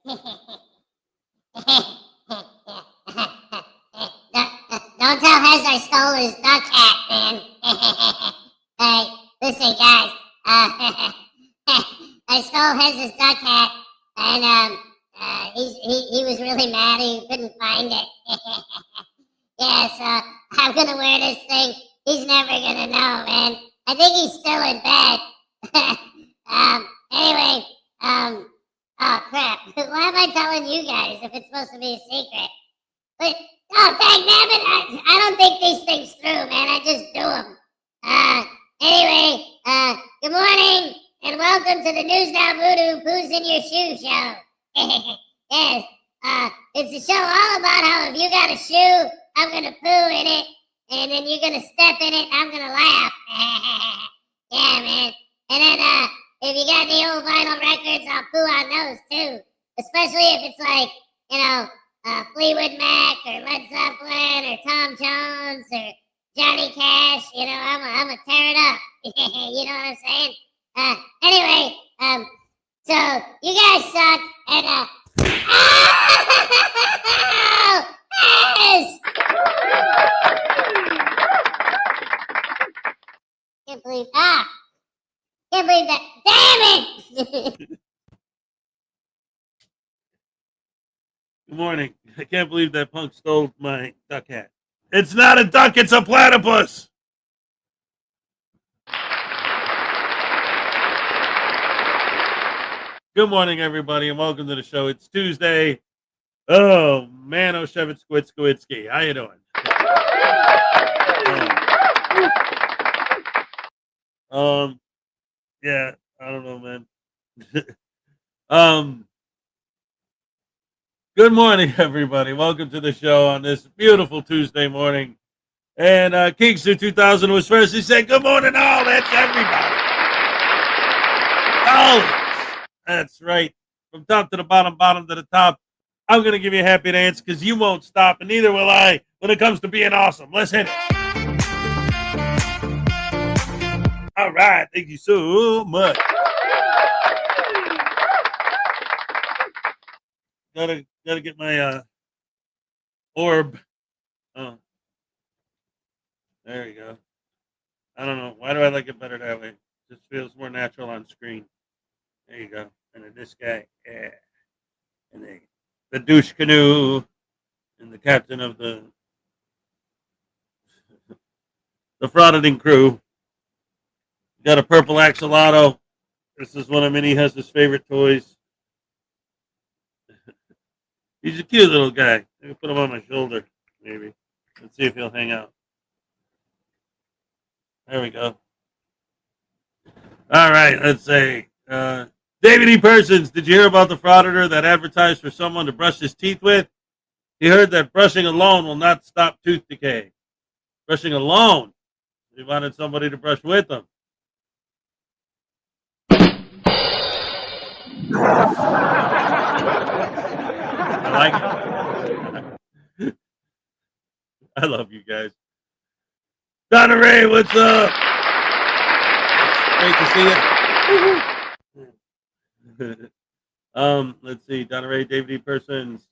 Don't tell Hez I stole his duck hat, man. Hey, listen, guys. I stole Hez's duck hat, and he was really mad he couldn't find it. Yeah, so I'm gonna wear this thing. He's never gonna know, man. I think he's still in bed. Anyway, oh crap. Why am I telling you guys if it's supposed to be a secret? But, oh, dang nabbit, I don't think these things through, man. I just do them. Anyway, good morning, and welcome to the News Now Voodoo Poos in Your Shoe show. Yes, it's a show all about how if you got a shoe, I'm gonna poo in it, and then you're gonna step in it, I'm gonna laugh. Yeah, man. And then, if you got any old vinyl records, I'll poo on those, too. Especially if it's like, you know, Fleetwood Mac or Led Zeppelin or Tom Jones or Johnny Cash, you know, I'm a tear it up. You know what I'm saying? Anyway, so you guys suck, and yes! Can't believe that. Damn it! Good morning. I can't believe that punk stole my duck hat. It's not a duck, it's a platypus. Good morning, everybody, and welcome to the show. It's Tuesday. Oh, man, Shevitz Squitsky. How you doing? Yeah, I don't know, man. Good morning, everybody. Welcome to the show on this beautiful Tuesday morning. And Kingster 2000 was first. He said, good morning, all. That's everybody. All. That's right. From top to the bottom, bottom to the top. I'm going to give you a happy dance because you won't stop, and neither will I when it comes to being awesome. Let's hit it. All right. Thank you so much. Gotta get my orb. Oh, there you go. I don't know. Why do I like it better that way? It just feels more natural on screen. There you go. And then this guy, yeah. And the douche canoe, and the captain of the frauditing crew. Got a purple axolotl. This is one of Minnie Hess's favorite toys. He's a cute little guy. I can put him on my shoulder, maybe. Let's see if he'll hang out. There we go. All right, let's say. David E. Persons, did you hear about the frauditor that advertised for someone to brush his teeth with? He heard that brushing alone will not stop tooth decay. Brushing alone. He wanted somebody to brush with him. I like it. I love you guys. Donna Ray, what's up? Great to see you. Let's see. Donna Ray, David E. Persons.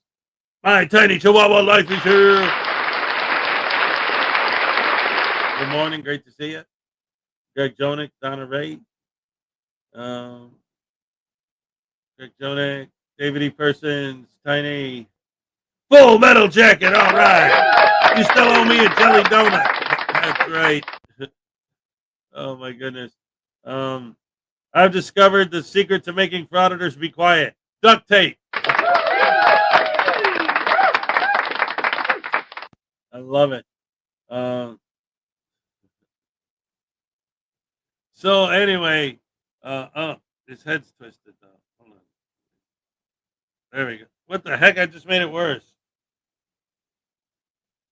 My tiny Chihuahua life is here. Good morning. Great to see you. Greg Jonick, Donna Ray. Greg Jonick, David E. Persons, Tiny. Full Metal Jacket. All right. You still owe me a jelly donut. That's right. Oh, my goodness. I've discovered the secret to making frauditors be quiet. Duct tape. I love it. So anyway, his head's twisted though. Hold on. There we go. What the heck? I just made it worse.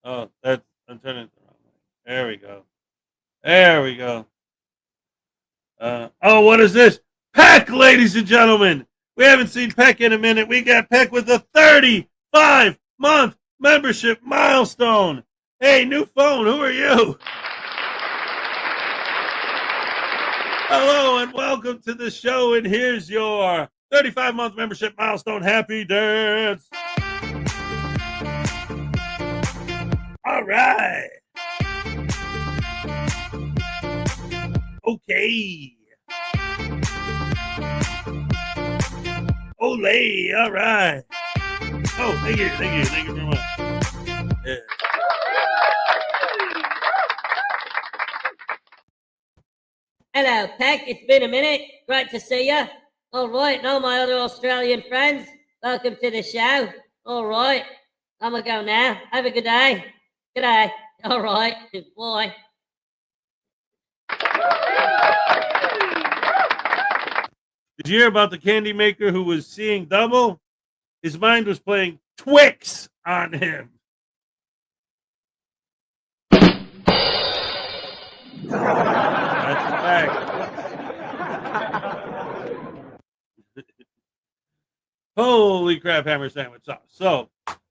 Oh, I'm turning it the wrong way. There we go. There we go. Oh, what is this? Peck, ladies and gentlemen. We haven't seen Peck in a minute. We got Peck with a 35-month membership milestone. Hey, new phone. Who are you? Hello and welcome to the show. And here's your 35-month membership milestone. Happy dance. All right. Okay. Olay. All right. Oh, thank you very much. Yeah. Hello, Peck. It's been a minute. Great to see you. All right, and all my other Australian friends, welcome to the show. All right, I'm gonna go now. Have a good day. Good day. All right, bye. Did you hear about the candy maker who was seeing double? His mind was playing Twix on him. That's a fact. Holy crap, hammer sandwich sauce. So,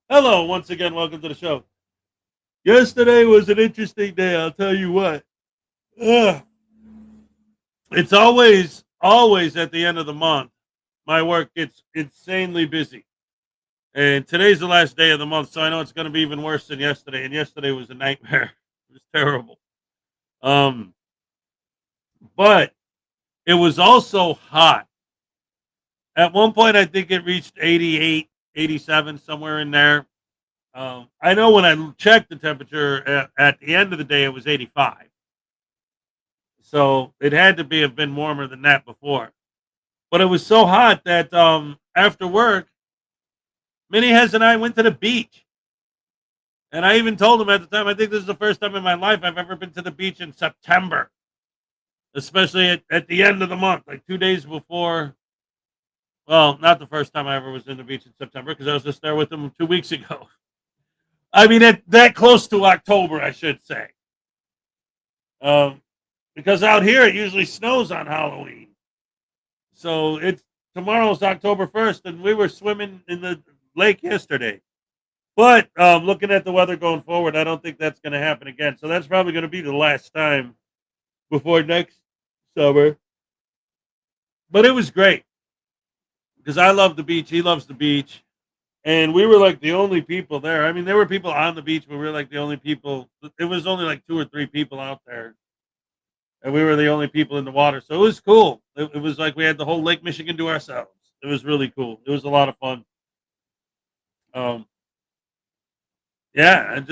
hello, once again, welcome to the show. Yesterday was an interesting day, I'll tell you what. It's always at the end of the month, my work gets insanely busy. And today's the last day of the month, so I know it's going to be even worse than yesterday. And yesterday was a nightmare. It was terrible. But it was also hot. At one point, I think it reached 88, 87, somewhere in there. I know when I checked the temperature at the end of the day, it was 85. So it had to have been warmer than that before. But it was so hot that after work, Minnie-Hez and I went to the beach. And I even told him at the time, I think this is the first time in my life I've ever been to the beach in September. Especially at the end of the month, like 2 days before. Well, not the first time I ever was in the beach in September, because I was just there with him 2 weeks ago. I mean, that close to October, I should say. Because out here, it usually snows on Halloween. So tomorrow's October 1st, and we were swimming in the lake yesterday. But looking at the weather going forward, I don't think that's going to happen again. So that's probably going to be the last time before next summer. But it was great because I love the beach. He loves the beach. And we were like the only people there. I mean, there were people on the beach, but we were like the only people. It was only like 2 or 3 people out there. And we were the only people in the water. So it was cool. It was like we had the whole Lake Michigan to ourselves. It was really cool. It was a lot of fun. Yeah,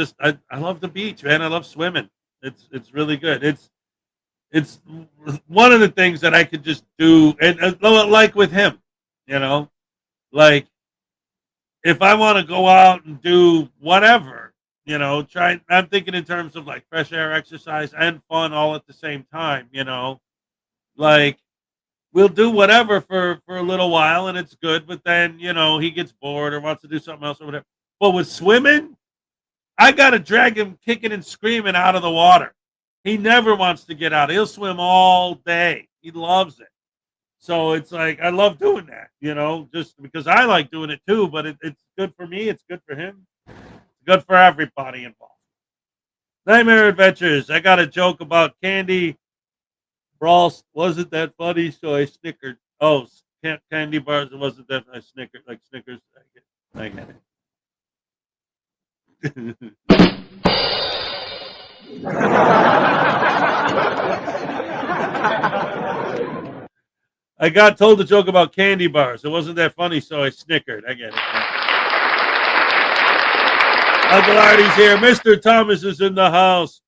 I love the beach, man. I love swimming. It's really good. It's one of the things that I could just do, and like with him, like if I want to go out and do whatever, I'm thinking in terms of like fresh air exercise and fun all at the same time, like we'll do whatever for a little while and it's good, but then, he gets bored or wants to do something else or whatever. But with swimming, I got to drag him kicking and screaming out of the water. He never wants to get out. He'll swim all day. He loves it. So it's like, I love doing that, just because I like doing it too, but it's good for me. It's good for him. It's good for everybody involved. Nightmare Adventures. I got a joke about candy. Ross, wasn't that funny? So I snickered. Oh, candy bars. It wasn't that I snickered like Snickers. I get it. I got told a joke about candy bars. It wasn't that funny, so I snickered. I get it. Uncle Artie's here. Mr. Thomas is in the house.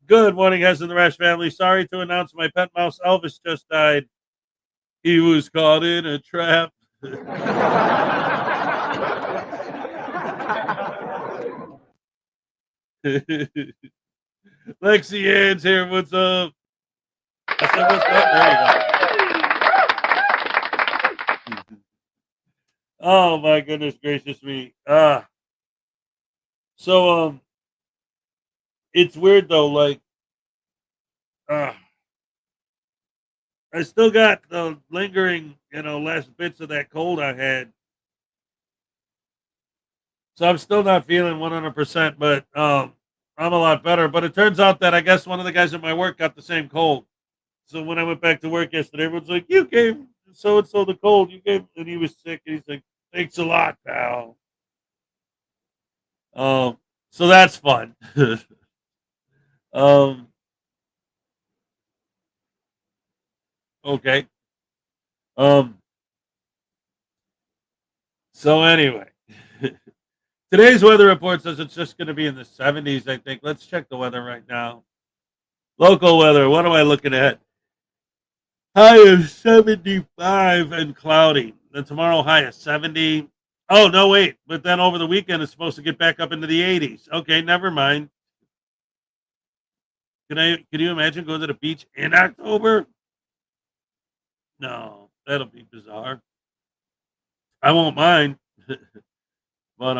Good morning, Hez and the Rash family. Sorry to announce my pet mouse Elvis just died. He was caught in a trap. Lexi Ann's here. What's up? I said, what's up? There you go. Oh my goodness gracious me. So it's weird though, like I still got the lingering, last bits of that cold I had. So I'm still not feeling 100%, but I'm a lot better. But it turns out that I guess one of the guys at my work got the same cold. So when I went back to work yesterday, everyone's like, "You came so and so the cold. You gave, and he was sick. And he's like, thanks a lot, pal. So that's fun. um, okay. Um, so anyway, today's weather report says it's just going to be in the 70s. I think. Let's check the weather right now. Local weather. What am I looking at? High of 75 and cloudy. Then tomorrow high of 70. Oh, no, wait. But then over the weekend it's supposed to get back up into the 80s. Okay, never mind. Can you imagine going to the beach in October? No, that'll be bizarre. I won't mind. But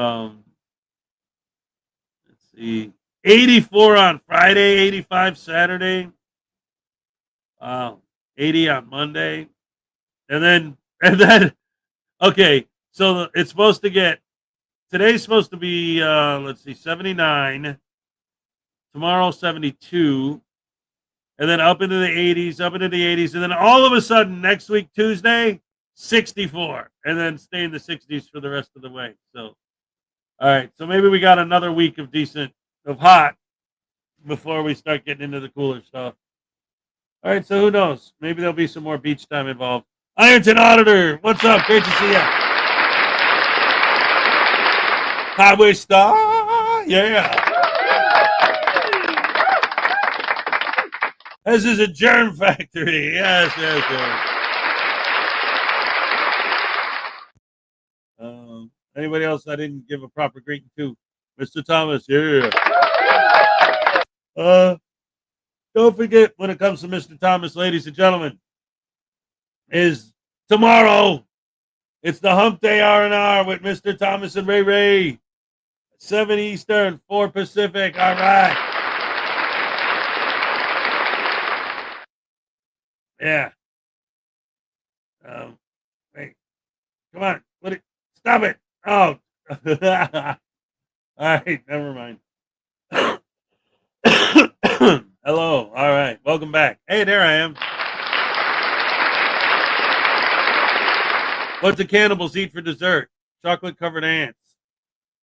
let's see. 84 on Friday, 85 Saturday. 80 on Monday. And then okay, so it's supposed to get, today's supposed to be let's see, 79, tomorrow 72, and then up into the 80s, and then all of a sudden next week Tuesday 64, and then stay in the 60s for the rest of the way. So all right, so maybe we got another week of hot before we start getting into the cooler stuff. All right, so who knows? Maybe there'll be some more beach time involved. Ironton Auditor, what's up? Great to see you. Highway Star, yeah. This is a germ factory. Yes. Anybody else I didn't give a proper greeting to? Mr. Thomas, yeah. Don't forget, when it comes to Mr. Thomas, ladies and gentlemen, is tomorrow. It's the Hump Day R&R with Mr. Thomas and Ray. 7 Eastern, 4 Pacific. All right. Yeah. Wait. Come on. Stop it. Oh. All right. Never mind. Hello. All right. Welcome back. Hey, there I am. What do cannibals eat for dessert? Chocolate-covered ants.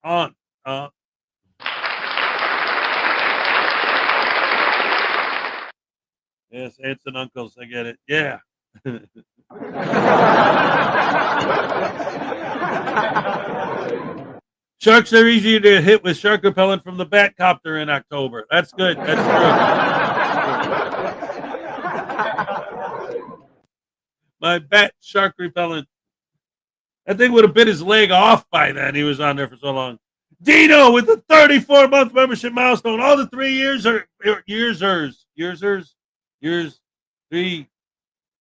On. Yes, aunts and uncles. I get it. Yeah. Sharks are easier to hit with shark repellent from the Batcopter in October. That's good. That's true. My bat shark repellent. That thing would have bit his leg off by then. He was on there for so long. Dino with the 34-month membership milestone. All the 3 years are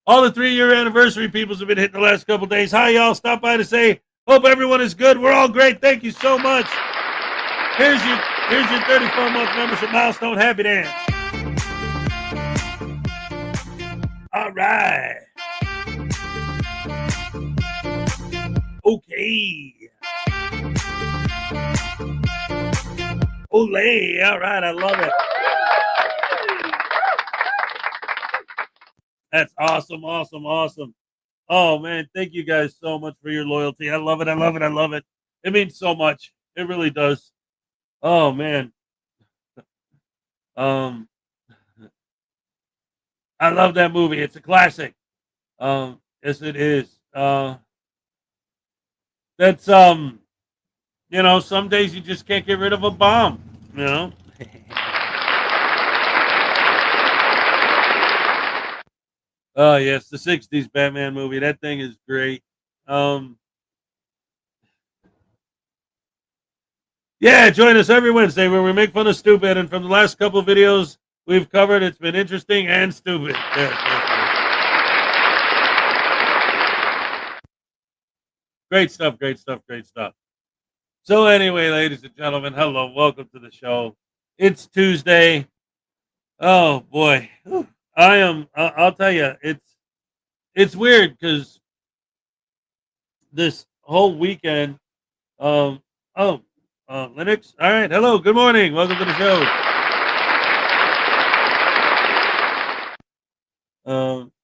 all the 3-year anniversary peoples have been hitting the last couple days. Hi, y'all. Stop by to say, hope everyone is good. We're all great. Thank you so much. Here's your 34-month membership milestone. Happy dance. All right. Okay. Olay. All right. I love it. That's awesome. Oh, man. Thank you guys so much for your loyalty. I love it. It means so much. It really does. Oh, man. I love that movie. It's a classic. Yes, it is. That's some days you just can't get rid of a bomb, Oh yes, the 60s Batman movie. That thing is great. Yeah, join us every Wednesday where we make fun of stupid, and from the last couple of videos we've covered, it's been interesting and stupid. Yes. Great stuff. So anyway, ladies and gentlemen, hello, welcome to the show. It's Tuesday. Oh boy, I'll tell you, it's weird because this whole weekend. Linux. All right, hello, good morning, welcome to the show.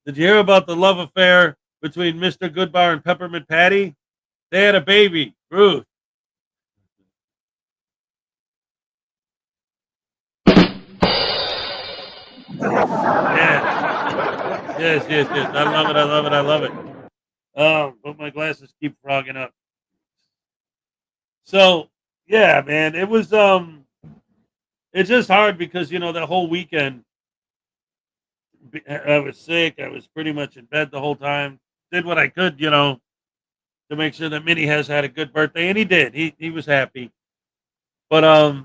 Did you hear about the love affair between Mr. Goodbar and Peppermint Patty. They had a baby, Ruth. Yeah. Yes. I love it. But my glasses keep frogging up. So, yeah, man, it was it's just hard because that whole weekend I was sick. I was pretty much in bed the whole time. Did what I could, to make sure that Minnie has had a good birthday, and he did. He was happy. But I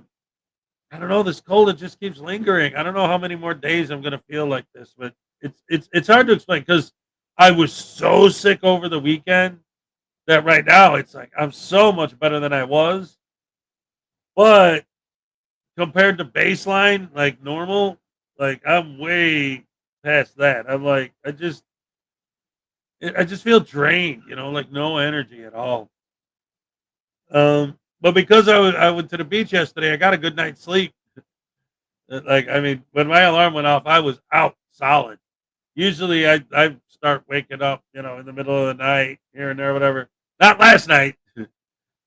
don't know. This cold, it just keeps lingering. I don't know how many more days I'm gonna feel like this, but it's hard to explain because I was so sick over the weekend that right now it's like I'm so much better than I was. But compared to baseline, like normal, like I'm way past that. I'm like I just feel drained, like no energy at all. But because I went to the beach yesterday, I got a good night's sleep. Like, I mean, when my alarm went off, I was out solid. Usually I start waking up, in the middle of the night, here and there, whatever. Not last night.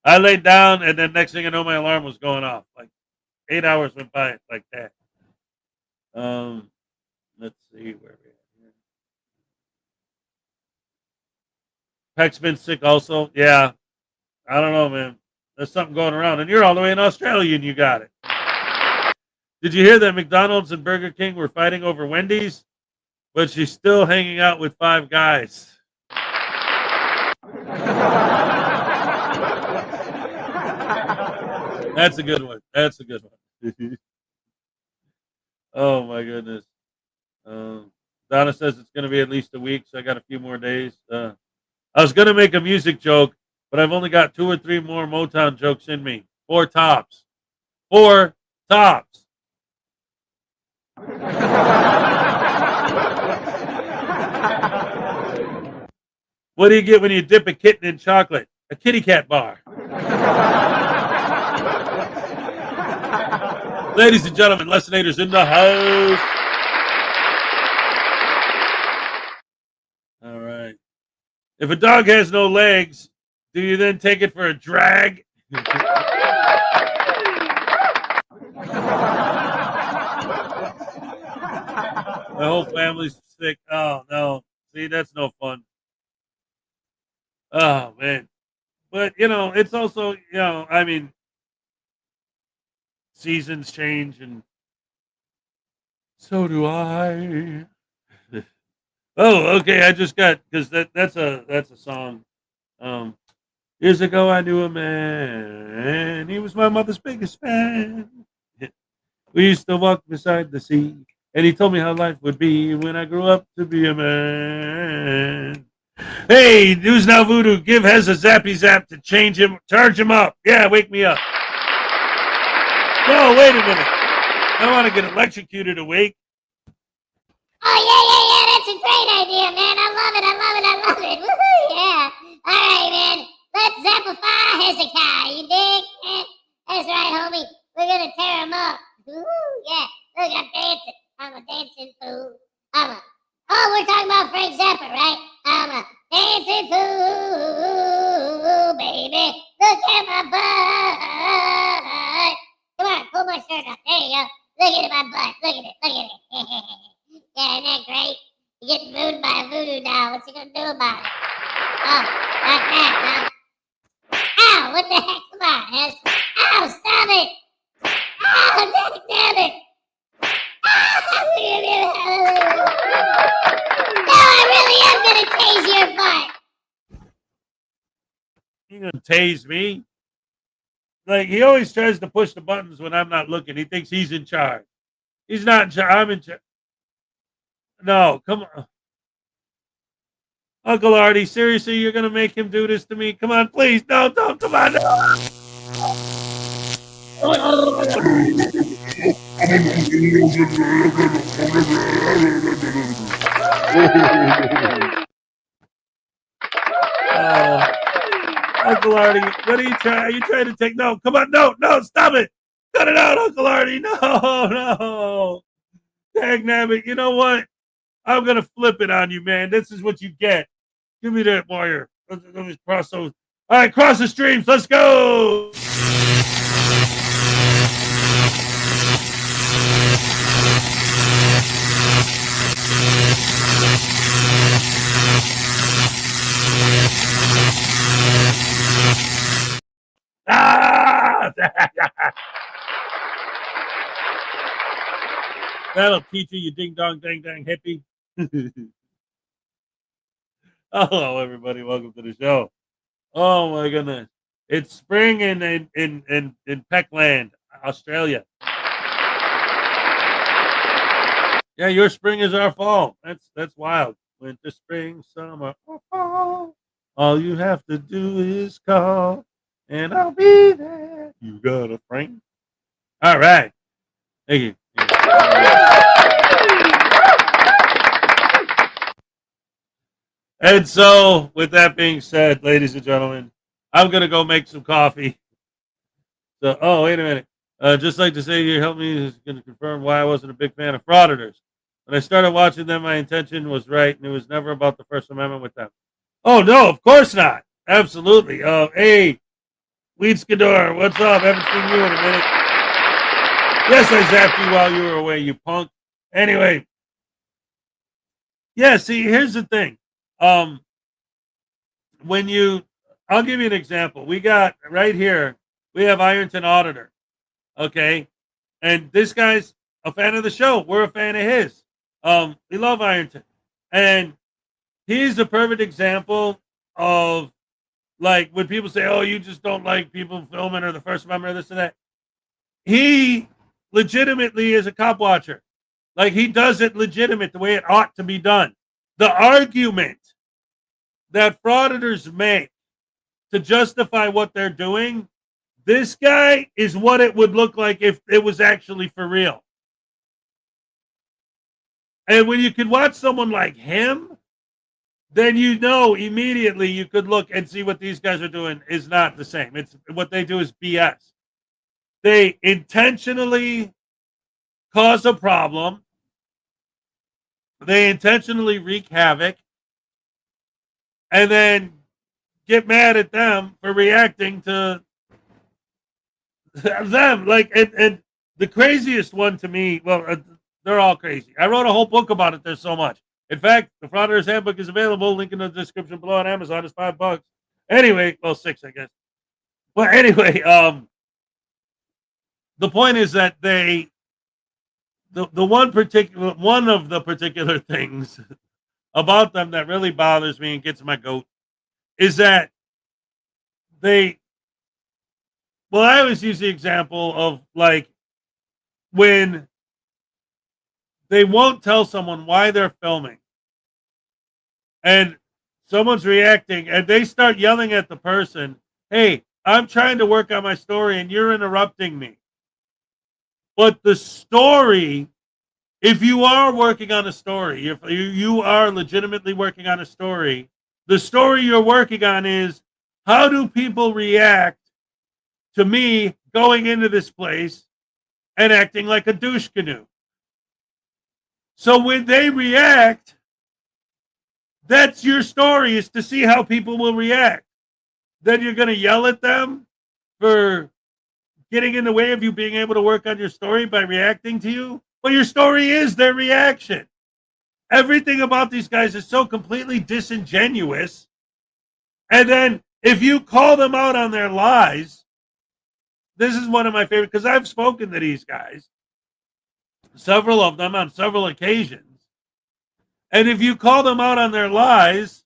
I laid down, and then next thing I know, my alarm was going off. Like 8 hours went by like that. Let's see where we are here. Peck's been sick also. Yeah, I don't know, man. There's something going around, and you're all the way in Australia, and you got it. Did you hear that McDonald's and Burger King were fighting over Wendy's? But she's still hanging out with 5 guys. That's a good one. Oh, my goodness. Donna says it's going to be at least a week, so I got a few more days. I was going to make a music joke, but I've only got 2 or 3 more Motown jokes in me. 4 tops. 4 tops. What do you get when you dip a kitten in chocolate? A kitty cat bar. Ladies and gentlemen, Lessonators in the house. All right. If a dog has no legs, do you then take it for a drag? My whole family's sick. Oh, no. See, that's no fun. Oh, man. But, it's also, I mean, seasons change, and so do I. Oh, okay. I just got, because that's a song. Years ago, I knew a man. He was my mother's biggest fan. We used to walk beside the sea, and he told me how life would be when I grew up to be a man. Hey, News Now Voodoo, give Hez a zappy zap to change him, charge him up. Yeah, wake me up. No, wait a minute. I don't want to get electrocuted awake. Oh, yeah. That's a great idea, man. I love it. Woohoo, yeah. All right, man. Let's zappify Hezokuai, you dig? That's right, homie. We're going to tear him up. Woohoo, yeah. Look, I'm dancing. I'm a dancing fool. Oh, we're talking about Frank Zappa, right? I'm a dancing fool, baby. Look at my butt. Come on, pull my shirt up. There you go. Look at my butt. Look at it. Yeah, isn't that great? You're getting ruined by a voodoo doll. What you gonna do about it? Oh, like that, huh? Ow, what the heck? Come on, Hez. Ow, stop it. Ow, damn it. No, I really am gonna tase your butt. You gonna tase me? Like, he always tries to push the buttons when I'm not looking. He thinks he's in charge. He's not in charge. I'm in charge. No, come on. Uncle Artie, seriously, you're going to make him do this to me? Come on, please. No, don't. Come on. No. Uncle Artie, what are you trying? Are you trying to take? No, come on. No, stop it. Cut it out, Uncle Artie. No. Dang nabbit. You know what? I'm going to flip it on you, man. This is what you get. Give me that wire. Let me cross those. All right, cross the streams. Let's go. Ah! That'll teach you, you ding dong dang dang hippie. Hello, everybody. Welcome to the show. Oh my goodness! It's spring in Peckland, Australia. Yeah, your spring is our fall. That's wild. Winter, spring, summer, or fall. All you have to do is call, and I'll be there. You got a friend? All right. Thank you. And so, with that being said, ladies and gentlemen, I'm gonna go make some coffee. So, oh wait a minute. Just like to say, you helped me is going to confirm why I wasn't a big fan of Frauditors. When I started watching them, my intention was right, and it was never about the First Amendment with them. Oh no, of course not. Absolutely. Hey, Weedskador, what's up? Haven't seen you in a minute. Yes, I zapped you while you were away, you punk. Anyway, yeah. See, here's the thing. I'll give you an example. We got right here. We have Ironton Auditor. Okay. And this guy's a fan of the show. We're a fan of his. We love Ironton. And he's a perfect example of, like, when people say, oh, you just don't like people filming or the First Amendment or this and that. He legitimately is a cop watcher. Like, he does it legitimate the way it ought to be done. The argument that frauditors make to justify what they're doing, this guy is what it would look like if it was actually for real. And when you can watch someone like him, then you know immediately you could look and see what these guys are doing is not the same. It's what they do is BS. They intentionally cause a problem. They intentionally wreak havoc and then get mad at them for reacting to them. Like, and the craziest one to me, well, they're all crazy. I wrote a whole book about it. There's so much. In fact, the Frauditors Handbook is available. Link in the description below on Amazon. It's $5. Anyway, well, $6, I guess. But anyway, the point is that the one of the particular things about them that really bothers me and gets my goat is that I always use the example of, like, when they won't tell someone why they're filming and someone's reacting and they start yelling at the person, hey, I'm trying to work on my story and you're interrupting me. But the story, if you are working on a story, if you are legitimately working on a story, the story you're working on is, how do people react to me going into this place and acting like a douche canoe? So when they react, that's your story, is to see how people will react. Then you're going to yell at them for getting in the way of you being able to work on your story by reacting to you. But your story is their reaction. Everything about these guys is so completely disingenuous. And then if you call them out on their lies, this is one of my favorite, because I've spoken to these guys, several of them on several occasions. And if you call them out on their lies,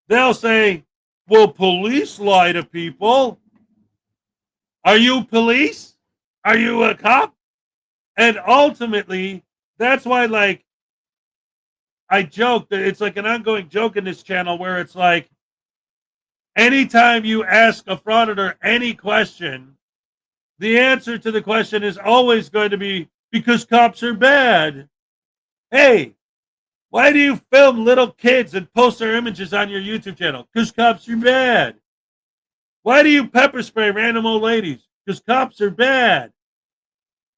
they'll say, well, police lie to people. Are you police? Are you a cop? And ultimately, that's why, like, I joke that it's like an ongoing joke in this channel where it's like, anytime you ask a frauditor any question, the answer to the question is always going to be, because cops are bad. Hey, why do you film little kids and post their images on your YouTube channel? Because cops are bad. Why do you pepper spray random old ladies? Because cops are bad.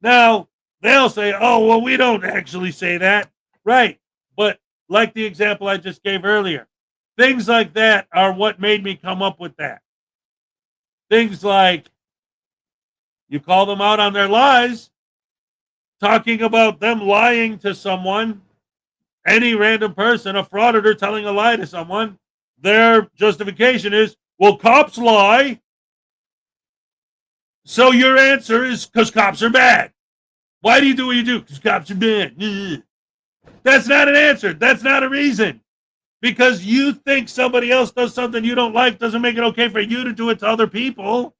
Now, they'll say, oh, well, we don't actually say that. Right. But like the example I just gave earlier, Things like that are what made me come up with that. Things like you call them out on their lies, talking about them lying to someone, any random person, a frauditor telling a lie to someone. Their justification is, well, cops lie. So your answer is because cops are bad. Why do you do what you do? Because cops are bad. That's not an answer. That's not a reason. Because you think somebody else does something you don't like doesn't make it okay for you to do it to other people.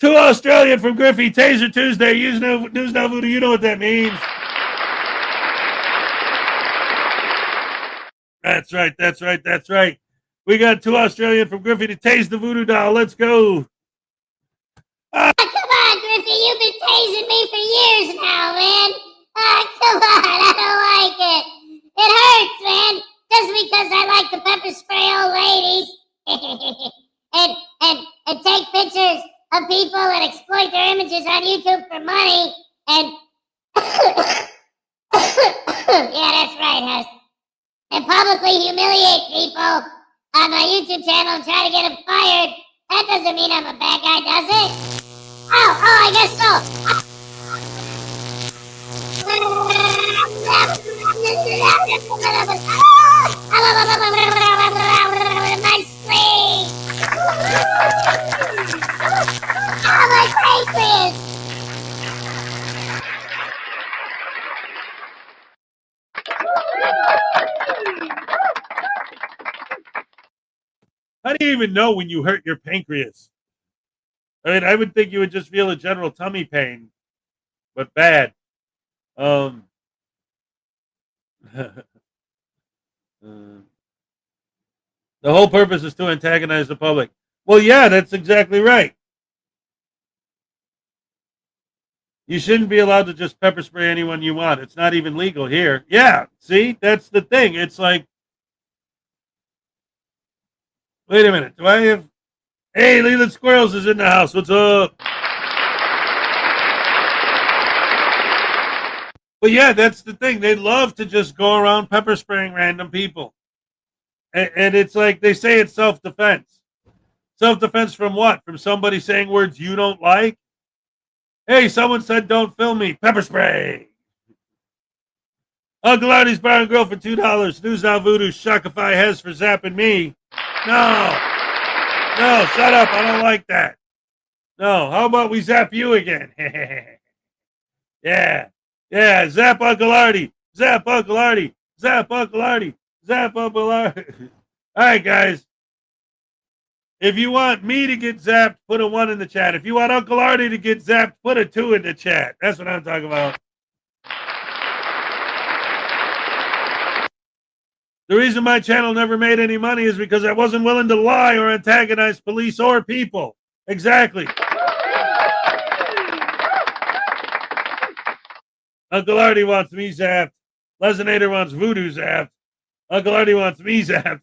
To Australian from Griffey, Taser Tuesday, News Now Voodoo, you know what that means. That's right, that's right, that's right. We got 2 Australian from Griffey to tase the voodoo doll. Let's go. Come on, Griffey, you've been tasing me for years now, man. Come on, I don't like it. It hurts, man. Just because I like to pepper spray old ladies and take pictures of people and exploit their images on YouTube for money and yeah, that's right, Hess. And publicly humiliate people on my YouTube channel and try to get them fired. That doesn't mean I'm a bad guy, does it? Oh, I guess so. My spleen! Oh, my pancreas! How do you even know when you hurt your pancreas? I mean, I would think you would just feel a general tummy pain, but bad. The whole purpose is to antagonize the public. Well, yeah, that's exactly right. You shouldn't be allowed to just pepper spray anyone you want. It's not even legal here. Yeah, see, that's the thing. It's like, wait a minute. Do I have... Hey, Leland Squirrels is in the house. What's up? But yeah, that's the thing. They love to just go around pepper spraying random people. And it's like they say it's self-defense. Self-defense from what? From somebody saying words you don't like? Hey, someone said don't film me. Pepper spray. Uncle Artie's Bar and Grill for $2. News Now Voodoo. Shockify Hez for zapping me. No, shut up. I don't like that. No, how about we zap you again? Yeah, zap Uncle Artie. Zap Uncle Artie. Zap Uncle Artie. Zap Uncle Artie. All right, guys. If you want me to get zapped, put a 1 in the chat. If you want Uncle Artie to get zapped, put a 2 in the chat. That's what I'm talking about. The reason my channel never made any money is because I wasn't willing to lie or antagonize police or people. Exactly. Uncle Artie wants me zapped. Lesonator wants voodoo zapped. Uncle Artie wants me zapped.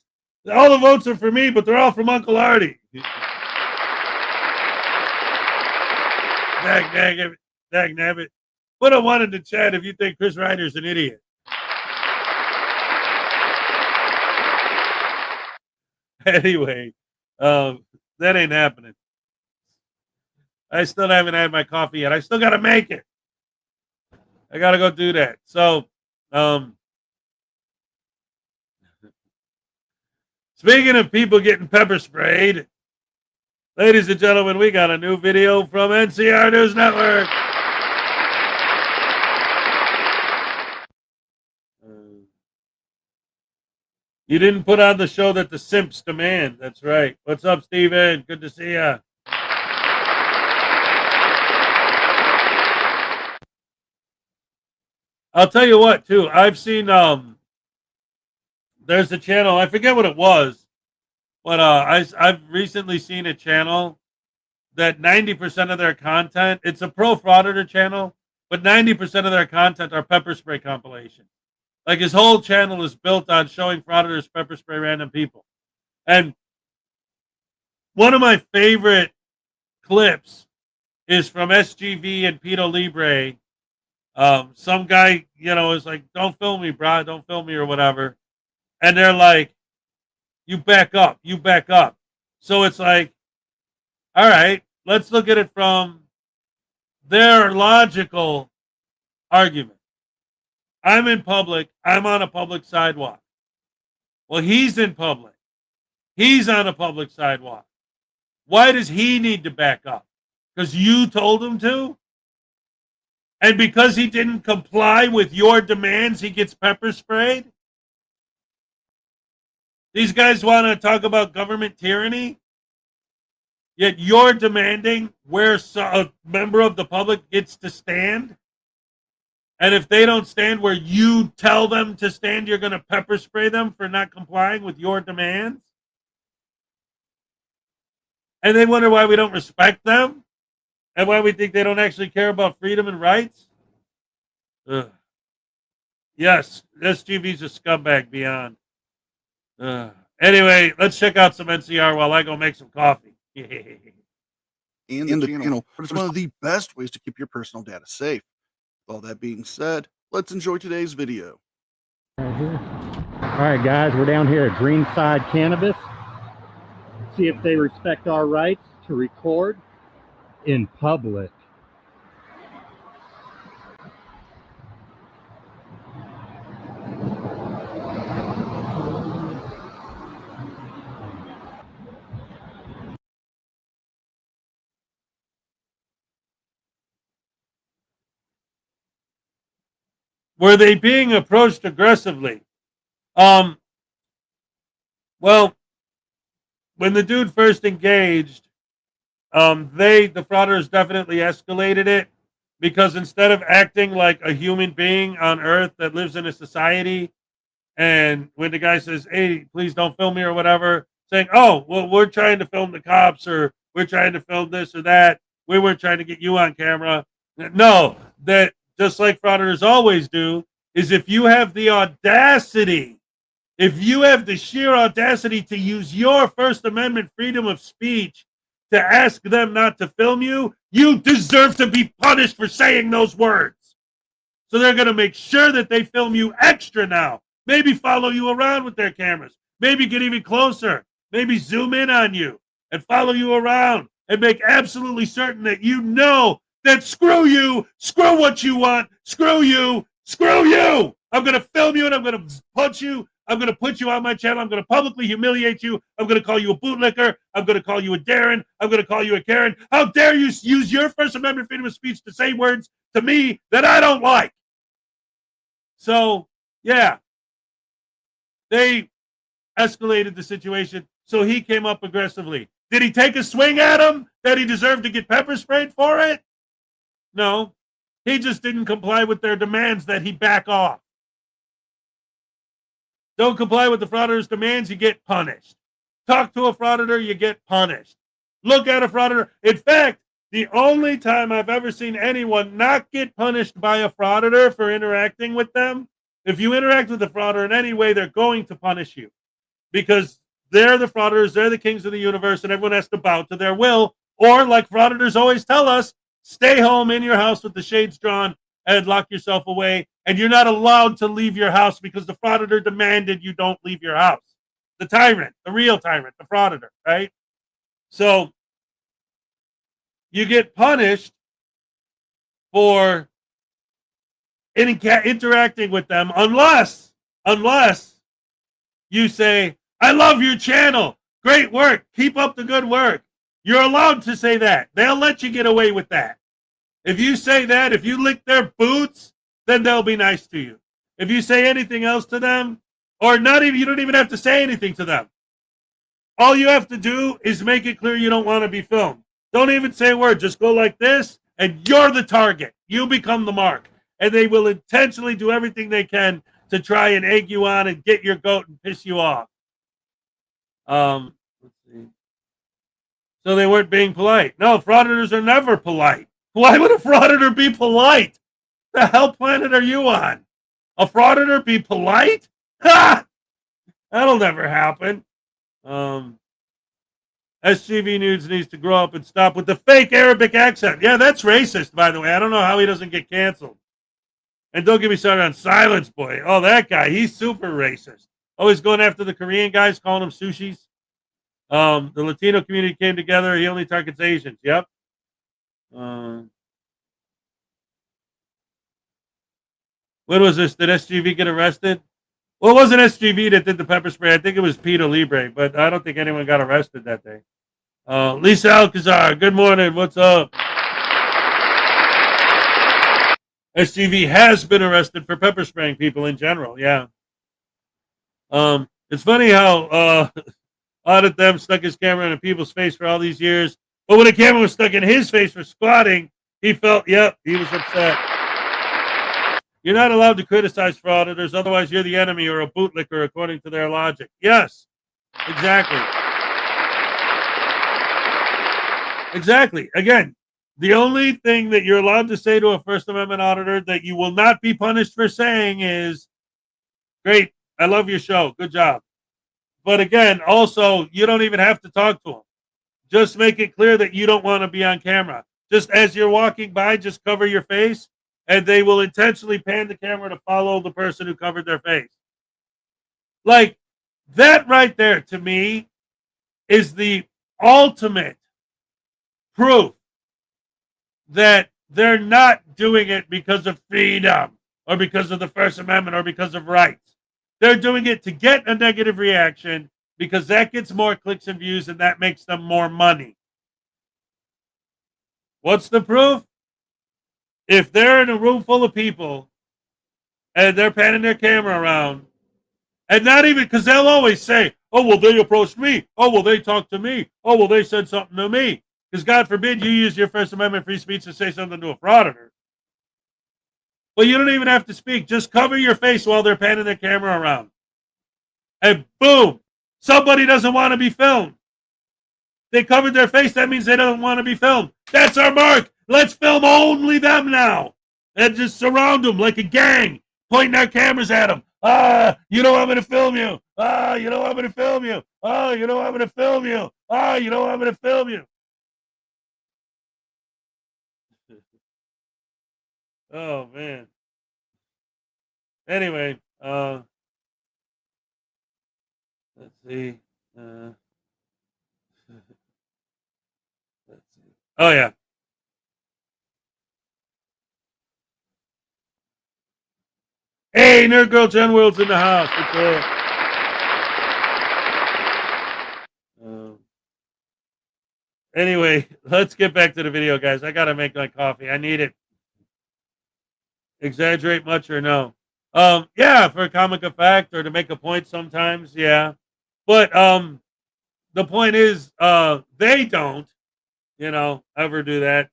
All the votes are for me, but they're all from Uncle Artie. Dag nabbit. Put a 1 in the chat if you think Chris Ryder's an idiot. Anyway, that ain't happening. I still haven't had my coffee yet. I still got to make it. I got to go do that. So, speaking of people getting pepper sprayed, ladies and gentlemen, we got a new video from NCR News Network. You didn't put on the show that the simps demand. That's right. What's up, Steven? Good to see ya. I'll tell you what, too. I've seen, there's a channel. I forget what it was. But I've recently seen a channel that 90% of their content, it's a pro frauditor channel, but 90% of their content are pepper spray compilations. Like his whole channel is built on showing frauditors pepper spray random people. And one of my favorite clips is from SGV and Pito Libre. Some guy, is like, don't film me, brah, don't film me or whatever. and they're like, you back up, you back up. So it's like, all right, let's look at it from their logical argument. I'm in public. I'm on a public sidewalk. Well, he's in public. He's on a public sidewalk. Why does he need to back up? Because you told him to? And because he didn't comply with your demands, he gets pepper sprayed? These guys want to talk about government tyranny? Yet you're demanding where a member of the public gets to stand? And if they don't stand where you tell them to stand, you're going to pepper spray them for not complying with your demands? And they wonder why we don't respect them? And why we think they don't actually care about freedom and rights? Ugh. Yes, SGV's a scumbag beyond. Anyway, let's check out some NCR while I go make some coffee. In the channel, but it's one of the best ways to keep your personal data safe. With all that being said, let's enjoy today's video. Right here. All right, guys, we're down here at Greenside Cannabis. See if they respect our rights to record in public. Were they being approached aggressively? Well, when the dude first engaged, the frauditors definitely escalated it, because instead of acting like a human being on Earth that lives in a society, and when the guy says, "Hey, please don't film me," or whatever, saying, "Oh, well, we're trying to film the cops," or "We're trying to film this or that. We weren't trying to get you on camera." No, that just like frauditors always do, is if you have the audacity, if you have the sheer audacity to use your First Amendment freedom of speech to ask them not to film you, you deserve to be punished for saying those words. So they're going to make sure that they film you extra now. Maybe follow you around with their cameras. Maybe get even closer. Maybe zoom in on you and follow you around and make absolutely certain that you know that screw you, screw what you want, screw you, screw you. I'm going to film you and I'm going to punch you. I'm going to put you on my channel. I'm going to publicly humiliate you. I'm going to call you a bootlicker. I'm going to call you a Darren. I'm going to call you a Karen. How dare you use your First Amendment freedom of speech to say words to me that I don't like? So, yeah, they escalated the situation. So he came up aggressively. Did he take a swing at him that he deserved to get pepper sprayed for it? No, he just didn't comply with their demands that he back off. Don't comply with the frauditor's demands, you get punished. Talk to a frauditor, you get punished. Look at a frauditor. In fact, the only time I've ever seen anyone not get punished by a frauditor for interacting with them, if you interact with a frauditor in any way, they're going to punish you. Because they're the frauditors, they're the kings of the universe, and everyone has to bow to their will. Or, like frauditors always tell us, stay home in your house with the shades drawn and lock yourself away. And you're not allowed to leave your house because the frauditor demanded you don't leave your house. The tyrant, the real tyrant, the frauditor, right? So you get punished for interacting with them unless you say, "I love your channel. Great work. Keep up the good work." You're allowed to say that. They'll let you get away with that. If you say that, if you lick their boots, then they'll be nice to you. If you say anything else to them, or not even, you don't even have to say anything to them. All you have to do is make it clear you don't want to be filmed. Don't even say a word. Just go like this, and you're the target. You become the mark. And they will intentionally do everything they can to try and egg you on and get your goat and piss you off. Let's see. So they weren't being polite. No, frauditors are never polite. Why would a frauditor be polite? The hell planet are you on? A frauditor be polite? Ha! That'll never happen. SGV News needs to grow up and stop with the fake Arabic accent. Yeah, that's racist, by the way. I don't know how he doesn't get canceled. And don't get me started on Silence Boy. Oh, that guy, he's super racist. always going after the Korean guys, calling them sushis. The Latino community came together. He only targets Asians. Yep. When was this? Did SGV get arrested? Well, it wasn't SGV that did the pepper spray. I think it was Peter Libre, but I don't think anyone got arrested that day. Lisa Alcazar, good morning. What's up? SGV has been arrested for pepper spraying people in general. Yeah. It's funny how Audit them stuck his camera in people's face for all these years, but when the camera was stuck in his face for squatting, he felt, yep, he was upset. You're not allowed to criticize frauditors, otherwise you're the enemy or a bootlicker, according to their logic. Yes, exactly. Exactly. Again, the only thing that you're allowed to say to a First Amendment auditor that you will not be punished for saying is, great, I love your show, good job. But again, also, you don't even have to talk to them. Just make it clear that you don't want to be on camera. Just as you're walking by, just cover your face, and they will intentionally pan the camera to follow the person who covered their face. Like, that right there, to me, is the ultimate proof that they're not doing it because of freedom or because of the First Amendment or because of rights. They're doing it to get a negative reaction because that gets more clicks and views and that makes them more money. What's the proof? If they're in a room full of people and they're panning their camera around, and not even, because they'll always say, oh, well, they approached me. Oh, well, they talked to me. Oh, well, they said something to me. Because God forbid you use your First Amendment free speech to say something to a frauditor. Well, you don't even have to speak. Just cover your face while they're panning their camera around. And boom, somebody doesn't want to be filmed. They covered their face. That means they don't want to be filmed. That's our mark. Let's film only them now. And just surround them like a gang, pointing our cameras at them. You know I'm going to film you. You know I'm going to film you. You know I'm going to film you. You know I'm going to film you. Oh, man. Anyway, let's see. Let's see. Oh, yeah. Hey, Nerd Girl Jen World's in the house. What's up? Anyway, let's get back to the video, guys. I got to make my coffee. I need it. Exaggerate much or no? Yeah, for a comic effect or to make a point sometimes, yeah. But the point is, they don't, ever do that,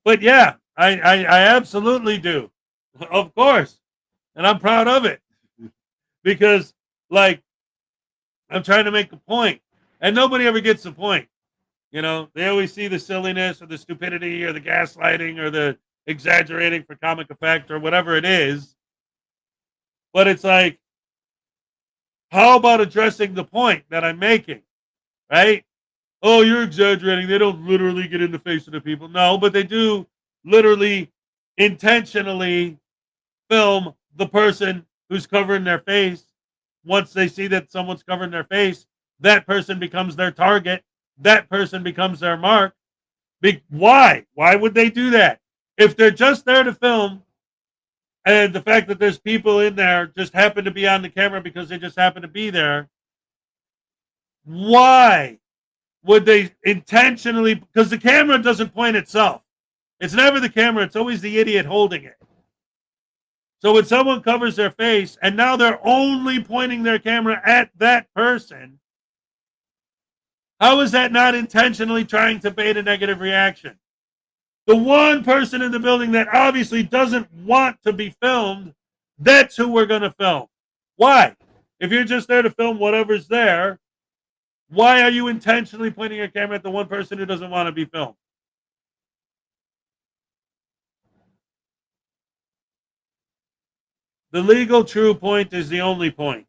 But yeah, I absolutely do, of course, and I'm proud of it because, like, I'm trying to make a point, and nobody ever gets the point. They always see the silliness or the stupidity or the gaslighting or the exaggerating for comic effect or whatever it is. But it's like, how about addressing the point that I'm making, right? Oh, you're exaggerating. They don't literally get in the face of the people. No, but they do literally intentionally film the person who's covering their face. Once they see that someone's covering their face, that person becomes their target. That person becomes their mark. Why? Why would they do that? If they're just there to film, and the fact that there's people in there just happen to be on the camera because they just happen to be there, why would they intentionally? Because the camera doesn't point itself. It's never the camera. It's always the idiot holding it. So when someone covers their face and now they're only pointing their camera at that person, how is that not intentionally trying to bait a negative reaction? The one person in the building that obviously doesn't want to be filmed, that's who we're going to film. Why? If you're just there to film whatever's there, why are you intentionally pointing your camera at the one person who doesn't want to be filmed? The legal true point is the only point.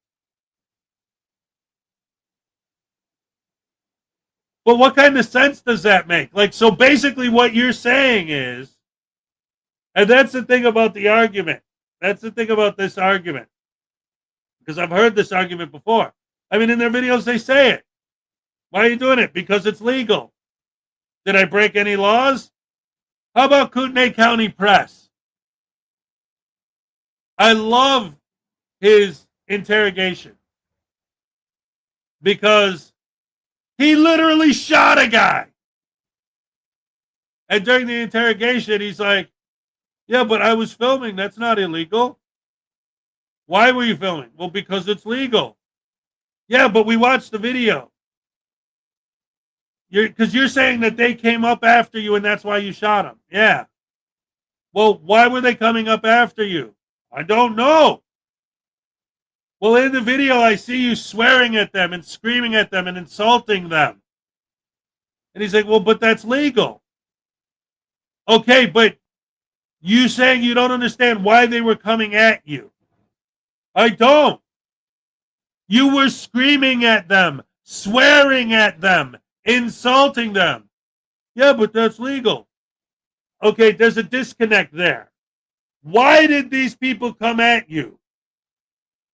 But what kind of sense does that make? Like, so basically what you're saying is, and that's the thing about the argument. That's the thing about this argument. Because I've heard this argument before. I mean, in their videos, they say it. Why are you doing it? Because it's legal. Did I break any laws? How about Kootenai County Press? I love his interrogation because he literally shot a guy. And during the interrogation, he's like, yeah, but I was filming. That's not illegal. Why were you filming? Well, because it's legal. Yeah, but we watched the video. Because you're saying that they came up after you and that's why you shot them. Yeah. Well, why were they coming up after you? I don't know. Well, in the video, I see you swearing at them and screaming at them and insulting them. And he's like, well, but that's legal. Okay, but you saying you don't understand why they were coming at you. I don't. You were screaming at them, swearing at them, insulting them. Yeah, but that's legal. Okay, there's a disconnect there. Why did these people come at you?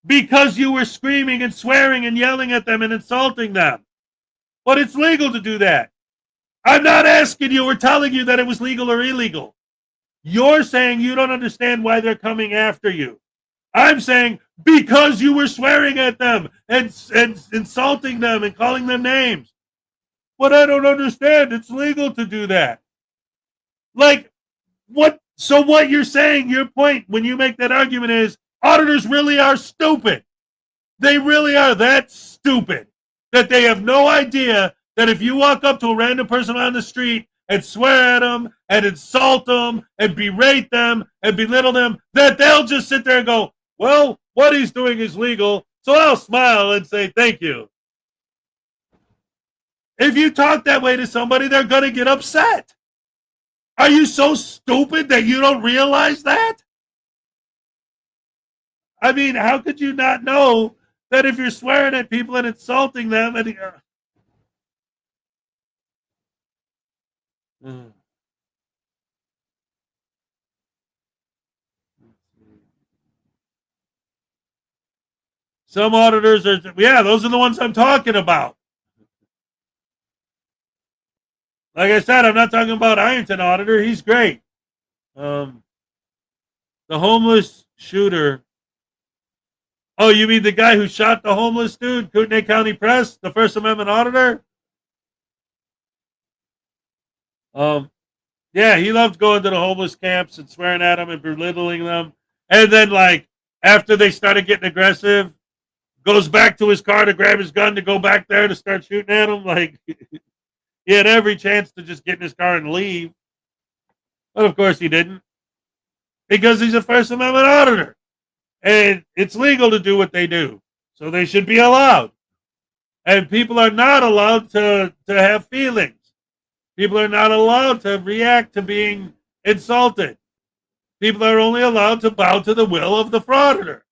Because you were screaming and swearing and yelling at them and insulting them. But it's legal to do that. I'm not asking you or telling you that it was legal or illegal. You're saying you don't understand why they're coming after you. I'm saying because you were swearing at them and insulting them and calling them names. But I don't understand. It's legal to do that. Like, what? So what you're saying, your point when you make that argument is auditors really are stupid. They really are that stupid that they have no idea that if you walk up to a random person on the street and swear at them and insult them and berate them and belittle them, that they'll just sit there and go, well, what he's doing is legal, so I'll smile and say thank you. If you talk that way to somebody, they're going to get upset. Are you so stupid that you don't realize that? I mean, how could you not know that if you're swearing at people and insulting them and some auditors are, yeah, those are the ones I'm talking about. Like I said, I'm not talking about Ironton auditor. He's great. The homeless shooter. Oh, you mean the guy who shot the homeless dude, Kootenai County Press, the First Amendment auditor? Yeah, he loved going to the homeless camps and swearing at them and belittling them. And then, like, after they started getting aggressive, goes back to his car to grab his gun to go back there to start shooting at them. Like, he had every chance to just get in his car and leave. But, of course, he didn't. Because he's a First Amendment auditor. And it's legal to do what they do. So they should be allowed. And people are not allowed to have feelings. People are not allowed to react to being insulted. People are only allowed to bow to the will of the frauditor.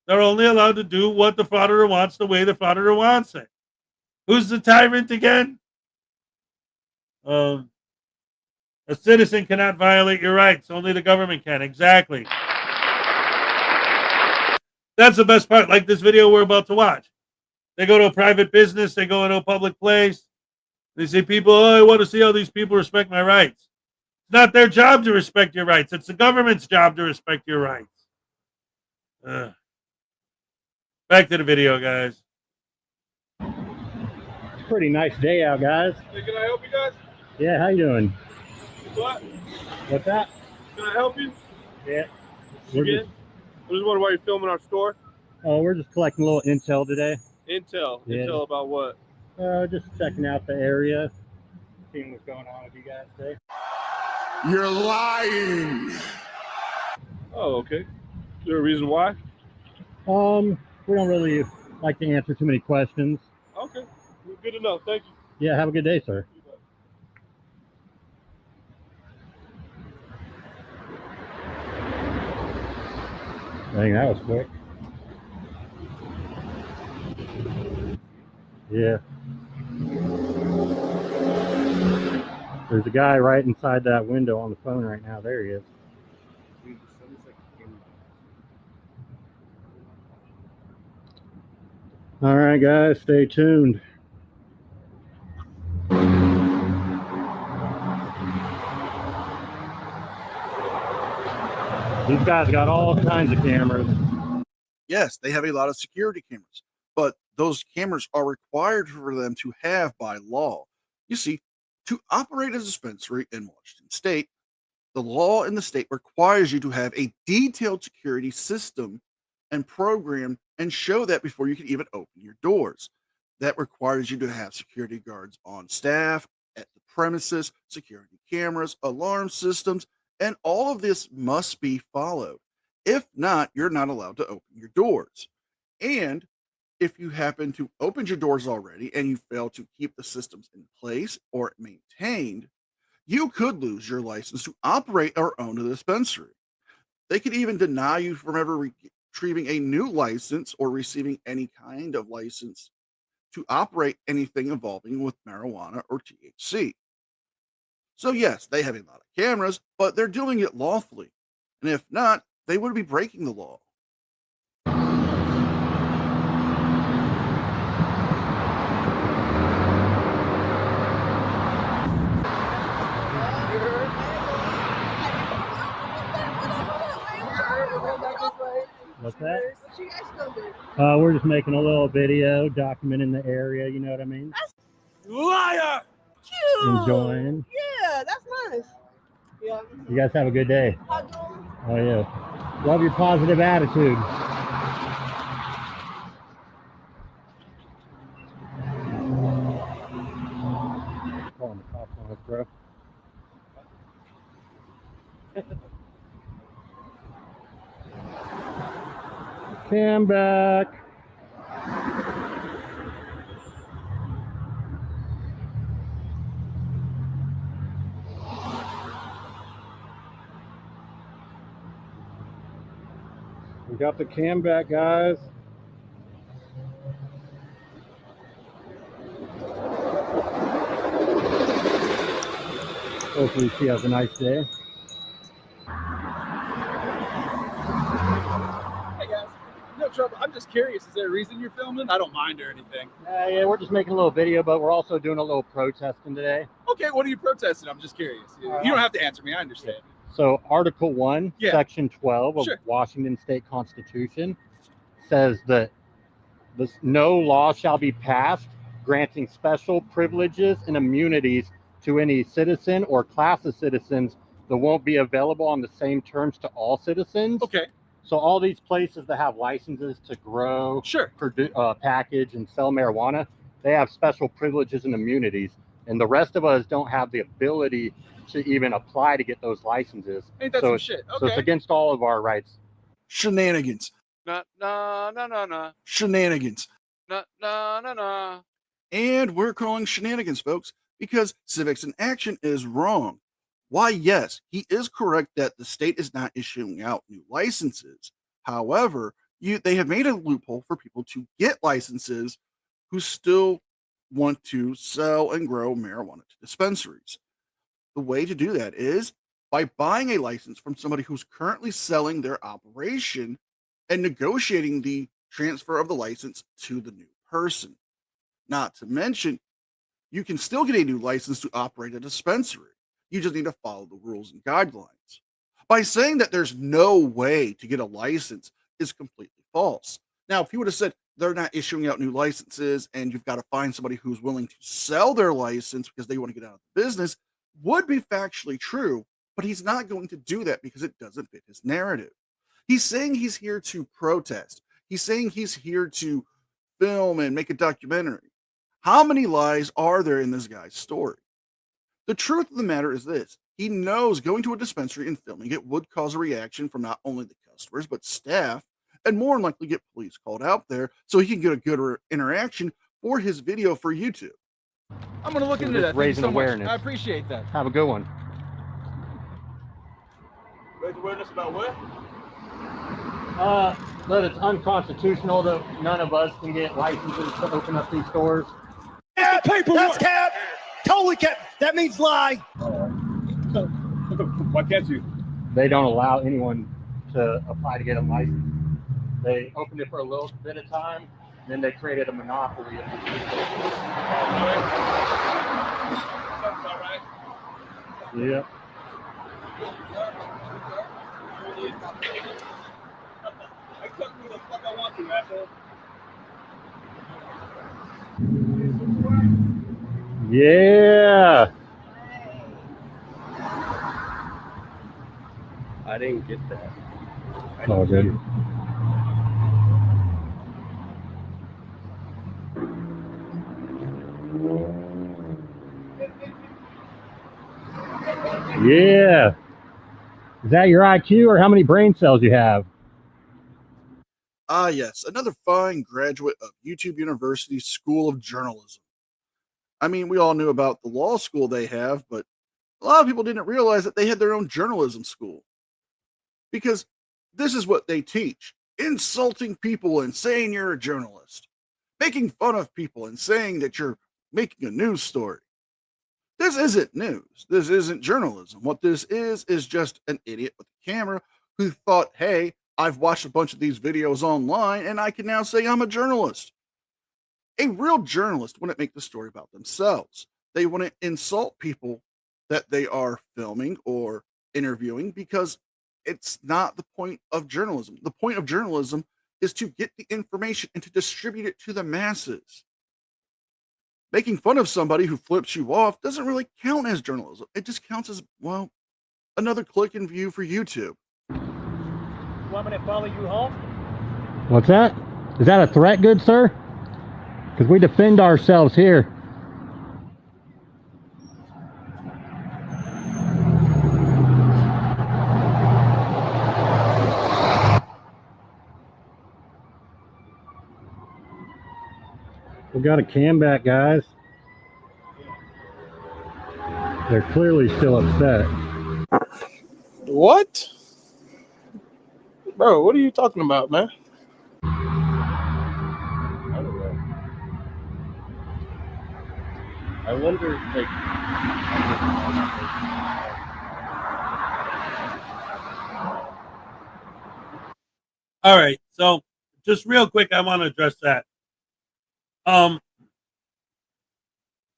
They're only allowed to do what the frauditor wants the way the frauditor wants it. Who's the tyrant again? A citizen cannot violate your rights. Only the government can. Exactly. That's the best part. Like this video we're about to watch. They go to a private business. They go into a public place. They say, people, oh, I want to see how these people respect my rights. It's not their job to respect your rights. It's the government's job to respect your rights. Back to the video, guys. It's a pretty nice day out, guys. Hey, can I help you guys? Yeah, how you doing? What? What's that? Can I help you? Yeah. You good? I just wondering why you're filming our store. Oh, we're just collecting a little intel today. Intel. Yeah. Intel about what? Just checking out the area, seeing what's going on with you guys today. You're lying. Oh, okay. Is there a reason why? We don't really like to answer too many questions. Okay. Good enough. Thank you. Yeah, have a good day, sir. Dang, that was quick. Yeah. There's a guy right inside that window on the phone right now. There he is. All right, guys, stay tuned. These guys got all kinds of cameras. Yes, they have a lot of security cameras, but those cameras are required for them to have by law. You see, to operate a dispensary in Washington State, the law in the state requires you to have a detailed security system and program and show that before you can even open your doors. That requires you to have security guards on staff, at the premises, security cameras, alarm systems, and all of this must be followed. If not, you're not allowed to open your doors. And if you happen to open your doors already and you fail to keep the systems in place or maintained, you could lose your license to operate or own a dispensary. They could even deny you from ever retrieving a new license or receiving any kind of license to operate anything involving with marijuana or THC. So yes, they have a lot of cameras, but they're doing it lawfully. And if not, they would be breaking the law. What's that? What you guys gonna do? We're just making a little video documenting the area, you know what I mean? Liar! Cute. Enjoying. Yeah, that's nice. Yeah. You guys have a good day. How doing? Oh, yeah. Love your positive attitude. Calling the cops on us, bro. Cam back. We got the cam back, guys. Hopefully she has a nice day. Hey guys, no trouble. I'm just curious. Is there a reason you're filming? I don't mind or anything. Yeah, we're just making a little video, but we're also doing a little protesting today. Okay, what are you protesting? I'm just curious. You don't have to answer me. I understand. So Article 1, Yeah. Section 12 of Sure. Washington State Constitution says that no law shall be passed granting special privileges and immunities to any citizen or class of citizens that won't be available on the same terms to all citizens. Okay, So all these places that have licenses to grow, sure. package, and sell marijuana, they have special privileges and immunities. And the rest of us don't have the ability to even apply to get those licenses. Ain't that So some it's- shit? So it's Okay. against all of our rights. Shenanigans. No. Shenanigans. No. And we're calling shenanigans, folks, because civics in action is wrong. Why, yes, he is correct that the state is not issuing out new licenses. However, they have made a loophole for people to get licenses who still want to sell and grow marijuana to dispensaries. The way to do that is by buying a license from somebody who's currently selling their operation and negotiating the transfer of the license to the new person. Not to mention, you can still get a new license to operate a dispensary. You just need to follow the rules and guidelines. By saying that there's no way to get a license is completely false. Now, if he would have said they're not issuing out new licenses and you've got to find somebody who's willing to sell their license because they want to get out of the business, would be factually true, but he's not going to do that because it doesn't fit his narrative. He's saying he's here to protest. He's saying he's here to film and make a documentary. How many lies are there in this guy's story? The truth of the matter is this. He knows going to a dispensary and filming it would cause a reaction from not only the customers, but staff, and more than likely get police called out there so he can get a good interaction for his video for YouTube. I'm going to look We're into just that. Thank you raising so much. awareness. I appreciate that. Have a good one. Raise awareness about what? That it's unconstitutional that none of us can get licenses to open up these stores. Cap, that's cap. Totally cap. That means lie. Why can't you? They don't allow anyone to apply to get a license. They opened it for a little bit of time, Then they created a monopoly of the Yep. I cook who the fuck I want to, asshole. Yeah. I didn't get that. Oh, good. Yeah. Is that your IQ or how many brain cells you have? Ah, yes, another fine graduate of YouTube University School of Journalism. I mean, we all knew about the law school they have, but a lot of people didn't realize that they had their own journalism school. Because this is what they teach: insulting people and saying you're a journalist, making fun of people and saying that you're making a news story. This isn't news. This isn't journalism. What this is just an idiot with a camera who thought, hey, I've watched a bunch of these videos online and I can now say I'm a journalist. A real journalist wouldn't make the story about themselves. They wouldn't insult people that they are filming or interviewing because it's not the point of journalism. The point of journalism is to get the information and to distribute it to the masses. Making fun of somebody who flips you off doesn't really count as journalism. It just counts as, well, another click and view for YouTube. Want me to follow you home? What's that? Is that a threat, good sir? Because we defend ourselves here. We got a cam back, guys. They're clearly still upset. What? Bro, what are you talking about, man? I don't know. I wonder, like, All right. So just real quick, I want to address that.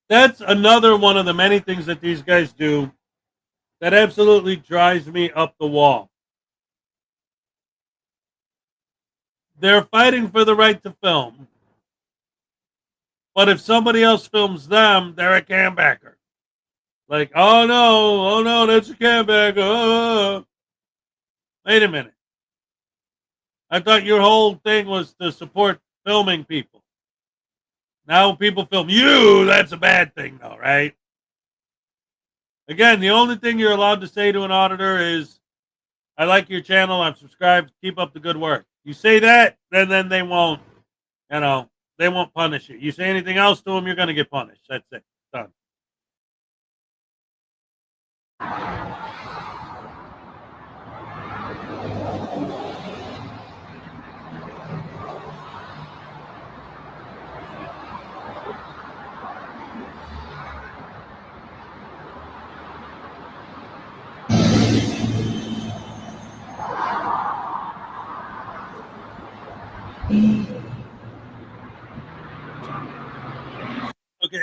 That's another one of the many things that these guys do that absolutely drives me up the wall. They're fighting for the right to film. But if somebody else films them, they're a cambacker. Like, oh no, that's a cambacker. Oh. Wait a minute. I thought your whole thing was to support filming people. Now people film you, that's a bad thing though, right? Again, the only thing you're allowed to say to an auditor is, I like your channel, I'm subscribed, keep up the good work. You say that, then they won't, they won't punish you. You say anything else to them, you're going to get punished. That's it. Done.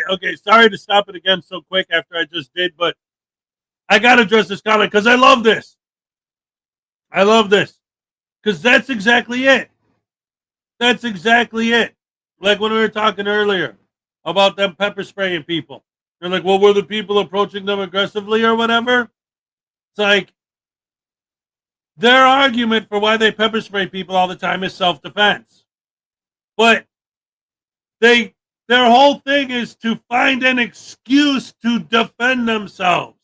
Okay. Sorry to stop it again so quick after I just did, but I got to address this comment because I love this. I love this because that's exactly it. That's exactly it. Like when we were talking earlier about them pepper spraying people. They're like, well, were the people approaching them aggressively or whatever? It's like their argument for why they pepper spray people all the time is self-defense. But their whole thing is to find an excuse to defend themselves.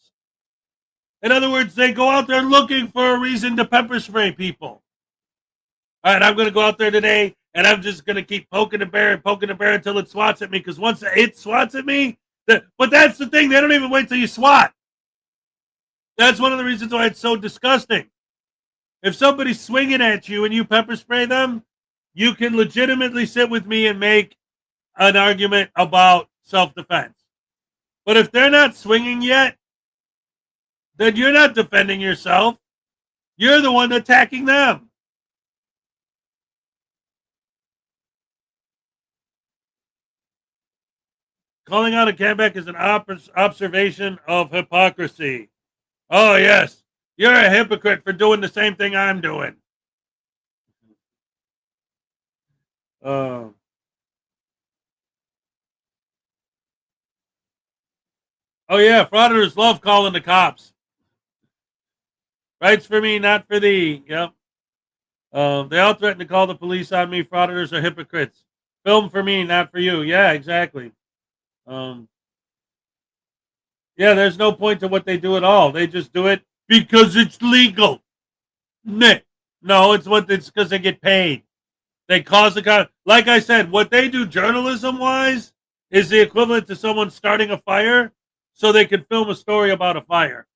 In other words, they go out there looking for a reason to pepper spray people. All right, I'm going to go out there today, and I'm just going to keep poking the bear until it swats at me, because once it swats at me, but that's the thing, they don't even wait till you swat. That's one of the reasons why it's so disgusting. If somebody's swinging at you and you pepper spray them, you can legitimately sit with me and make an argument about self-defense. But if they're not swinging yet, then you're not defending yourself. You're the one attacking them. calling out a comeback is an observation of hypocrisy. Oh, yes. You're a hypocrite for doing the same thing I'm doing. Oh, yeah. Frauditors love calling the cops. Rights for me, not for thee. Yep. They all threaten to call the police on me. Frauditors are hypocrites. Film for me, not for you. Yeah, exactly. Yeah, there's no point to what they do at all. They just do it because it's legal. No, it's because they get paid. They cause the like I said, what they do journalism-wise is the equivalent to someone starting a fire so they can film a story about a fire.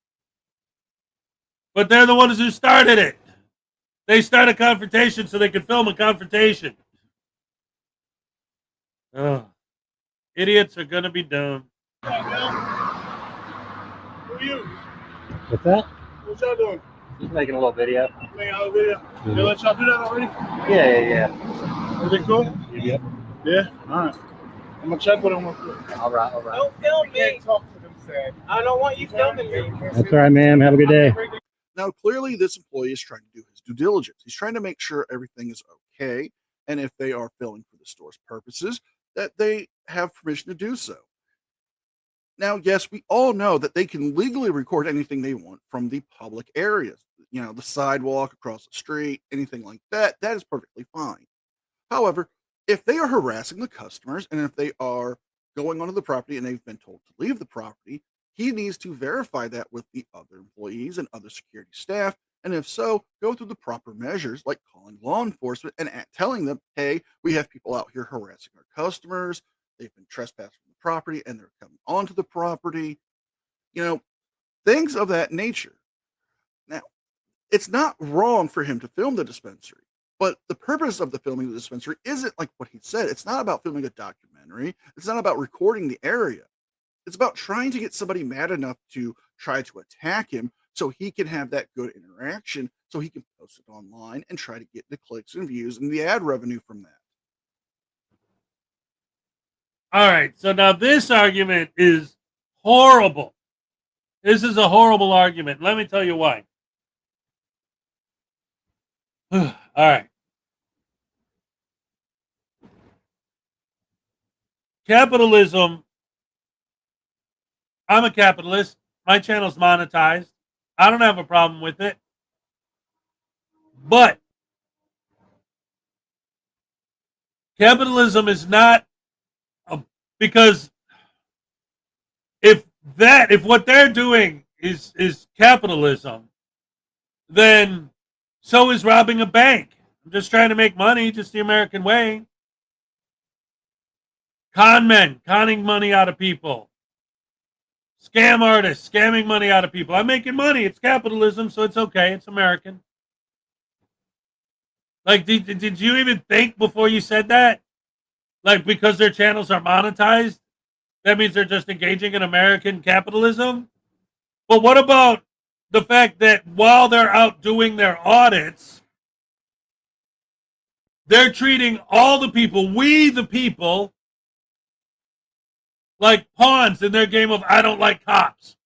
But they're the ones who started it. They start a confrontation so they can film a confrontation. Ugh. Idiots are gonna be dumb. Who are you? What's that? What y'all doing? Just making a little video. Making a video? They let y'all do that already? Yeah. Everything cool? Yep. Yeah? Alright. I'm gonna check with them real quick. All right. Don't film me. Talk to them, Sam. I don't want you filming me. That's all right, ma'am. Have a good day. Now, clearly, this employee is trying to do his due diligence. He's trying to make sure everything is okay, and if they are filming for the store's purposes, that they have permission to do so. Now, yes, we all know that they can legally record anything they want from the public areas. You know, the sidewalk, across the street, anything like that. That is perfectly fine. However, if they are harassing the customers and if they are going onto the property and they've been told to leave the property, he needs to verify that with the other employees and other security staff. And if so, go through the proper measures like calling law enforcement and telling them, hey, we have people out here harassing our customers. They've been trespassing from the property and they're coming onto the property. You know, things of that nature. Now, it's not wrong for him to film the dispensary, but the purpose of the filming of the dispensary isn't like what he said. It's not about filming a documentary. It's not about recording the area. It's about trying to get somebody mad enough to try to attack him so he can have that good interaction, so he can post it online and try to get the clicks and views and the ad revenue from that. All right, so now this argument is horrible. This is a horrible argument. Let me tell you why. All right. Capitalism. I'm a capitalist. My channel's monetized. I don't have a problem with it. But capitalism is not because if what they're doing is capitalism, then so is robbing a bank. I'm just trying to make money, just the American way. Con men conning money out of people. Scam artists scamming money out of people. I'm making money. It's capitalism, so it's okay. It's American. Like, did you even think before you said that? Like, because their channels are monetized, that means they're just engaging in American capitalism? But what about the fact that while they're out doing their audits, they're treating all the people, we the people, like pawns in their game of I don't like cops.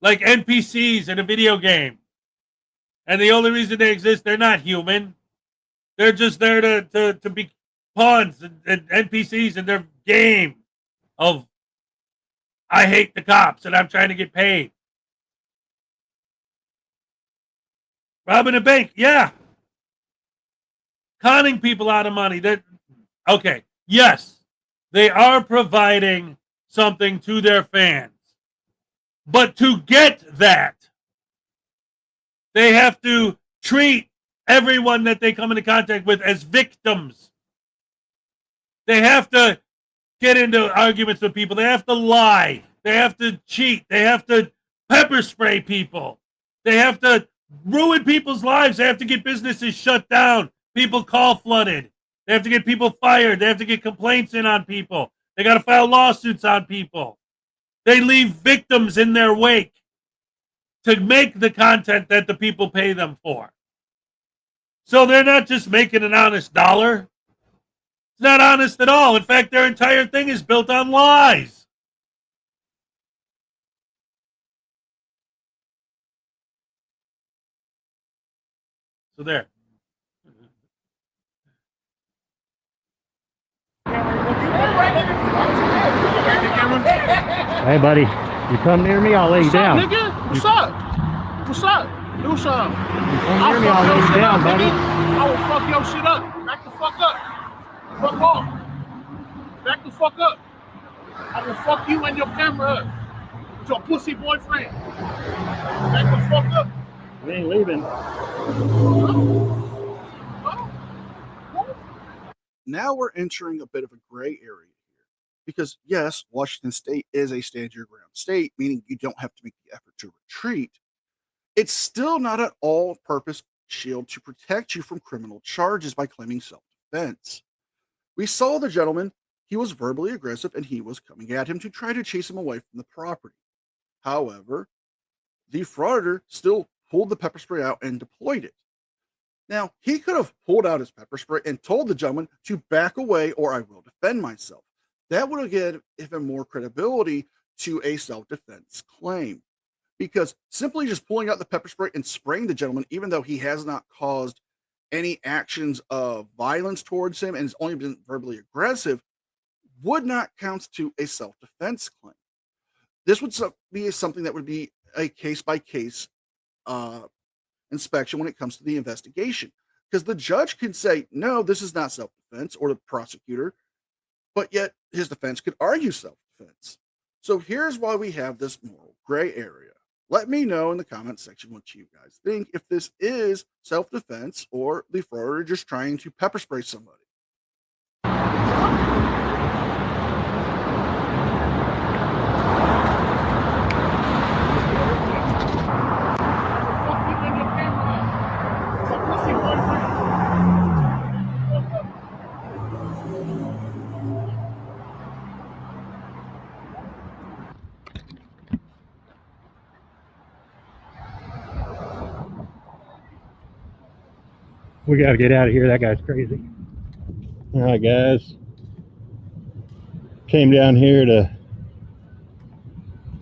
Like NPCs in a video game. And the only reason they exist, they're not human. They're just there to be pawns and NPCs in their game of I hate the cops and I'm trying to get paid. Robbing a bank, yeah. Conning people out of money. Okay, yes. They are providing something to their fans. But to get that, they have to treat everyone that they come into contact with as victims. They have to get into arguments with people. They have to lie. They have to cheat. They have to pepper spray people. They have to ruin people's lives. They have to get businesses shut down. People call flooded. They have to get people fired. They have to get complaints in on people. They got to file lawsuits on people. They leave victims in their wake to make the content that the people pay them for. So they're not just making an honest dollar. It's not honest at all. In fact, their entire thing is built on lies. So there. Hey, buddy, you come near me, I'll lay you down. Nigga? What's up? What's up? Do something. You come near me, I'll lay you down, buddy. I will fuck your shit up. Back the fuck up. Fuck off. Back the fuck up. I will fuck you and your camera up. With your pussy boyfriend. Back the fuck up. We ain't leaving. Now we're entering a bit of a gray area here. Because yes, Washington State is a stand your ground state, meaning you don't have to make the effort to retreat. It's still not an all-purpose shield to protect you from criminal charges by claiming self-defense. We saw the gentleman, he was verbally aggressive and he was coming at him to try to chase him away from the property. However, the frauditor still pulled the pepper spray out and deployed it. Now, he could have pulled out his pepper spray and told the gentleman to back away or I will defend myself. That would have given even more credibility to a self-defense claim. Because simply just pulling out the pepper spray and spraying the gentleman, even though he has not caused any actions of violence towards him and has only been verbally aggressive, would not count to a self-defense claim. This would be something that would be a case-by-case inspection when it comes to the investigation. Because the judge can say, no, this is not self-defense, or the prosecutor, but yet his defense could argue self-defense. So here's why we have this moral gray area. Let me know in the comments section what you guys think, if this is self-defense or the frauditor just trying to pepper spray somebody. We got to get out of here. That guy's crazy. All right, guys. Came down here to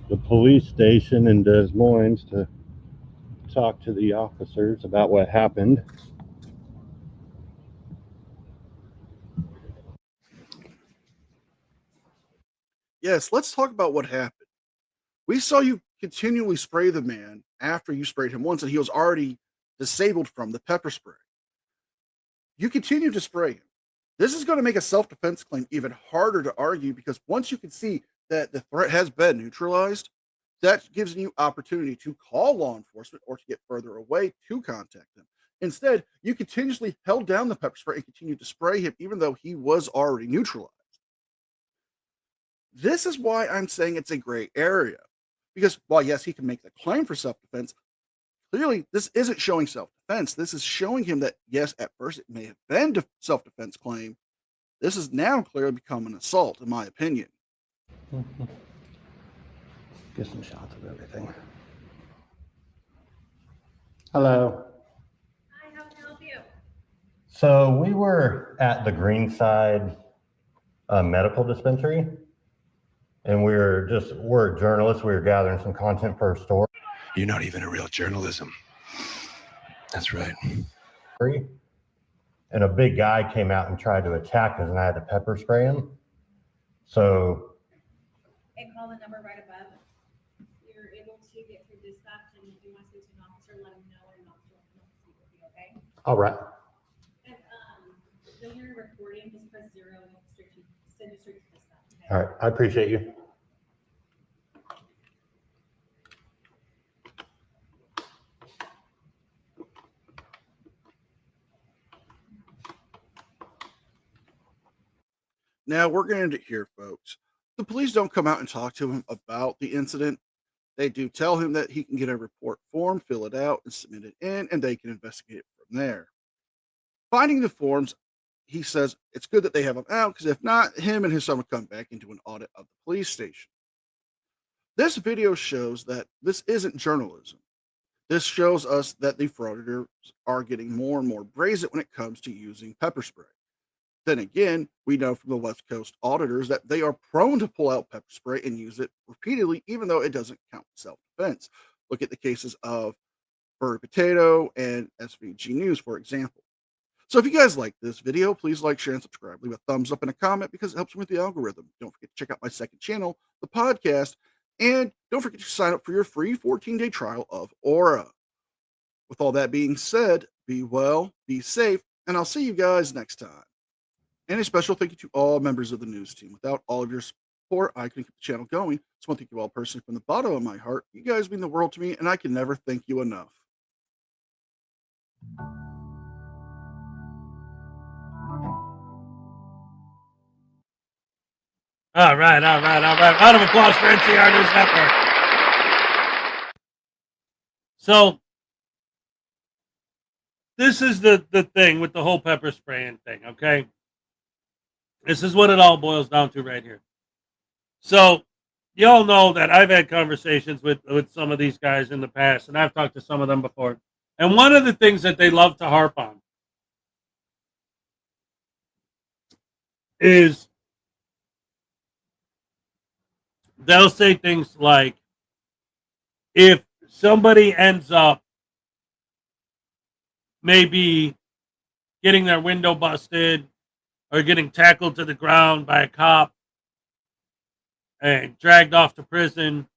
the police station in Des Moines to talk to the officers about what happened. Yes, let's talk about what happened. We saw you continually spray the man after you sprayed him once, and he was already disabled from the pepper spray. You continue to spray him. This is going to make a self-defense claim even harder to argue, because once you can see that the threat has been neutralized, that gives you opportunity to call law enforcement or to get further away to contact them. Instead, you continuously held down the pepper spray and continued to spray him even though he was already neutralized. This is why I'm saying it's a gray area. Because while, yes, he can make the claim for self-defense, clearly this isn't showing self-defense. This is showing him that, yes, at first it may have been a self-defense claim. This has now clearly become an assault, in my opinion. Get some shots of everything. Hello. Hi, how can I help you? So we were at the Greenside Medical Dispensary, and we're journalists. We were gathering some content for a story. You're not even a real journalism. That's right. And a big guy came out and tried to attack us, and I had to pepper spray him. So. And call the number right above. You're able to get through dispatch, and if you want to speak to an officer, let him know, and an officer will come speak with you, okay? All right. And when you're recording, just press 0 and send it straight to dispatch. Okay? All right. I appreciate you. Now we're going to hear, folks. The police don't come out and talk to him about the incident. They do tell him that he can get a report form, fill it out, and submit it in, and they can investigate it from there. Finding the forms, he says it's good that they have them out, because if not, him and his son would come back into an audit of the police station. This video shows that this isn't journalism. This shows us that the frauditors are getting more and more brazen when it comes to using pepper spray. Then again, we know from the West Coast auditors that they are prone to pull out pepper spray and use it repeatedly, even though it doesn't count self-defense. Look at the cases of Burger Potato and SVG News, for example. So if you guys like this video, please like, share, and subscribe. Leave a thumbs up and a comment because it helps me with the algorithm. Don't forget to check out my second channel, the podcast, and don't forget to sign up for your free 14-day trial of Aura. With all that being said, be well, be safe, and I'll see you guys next time. And a special thank you to all members of the news team. Without all of your support, I couldn't keep the channel going. So I want to thank you all personally from the bottom of my heart. You guys mean the world to me, and I can never thank you enough. All right. Round of applause for NCR News Network. So, this is the thing with the whole pepper spraying thing, okay? This is what it all boils down to right here. So, you all know that I've had conversations with some of these guys in the past, and I've talked to some of them before. And one of the things that they love to harp on is they'll say things like, if somebody ends up maybe getting their window busted or getting tackled to the ground by a cop and dragged off to prison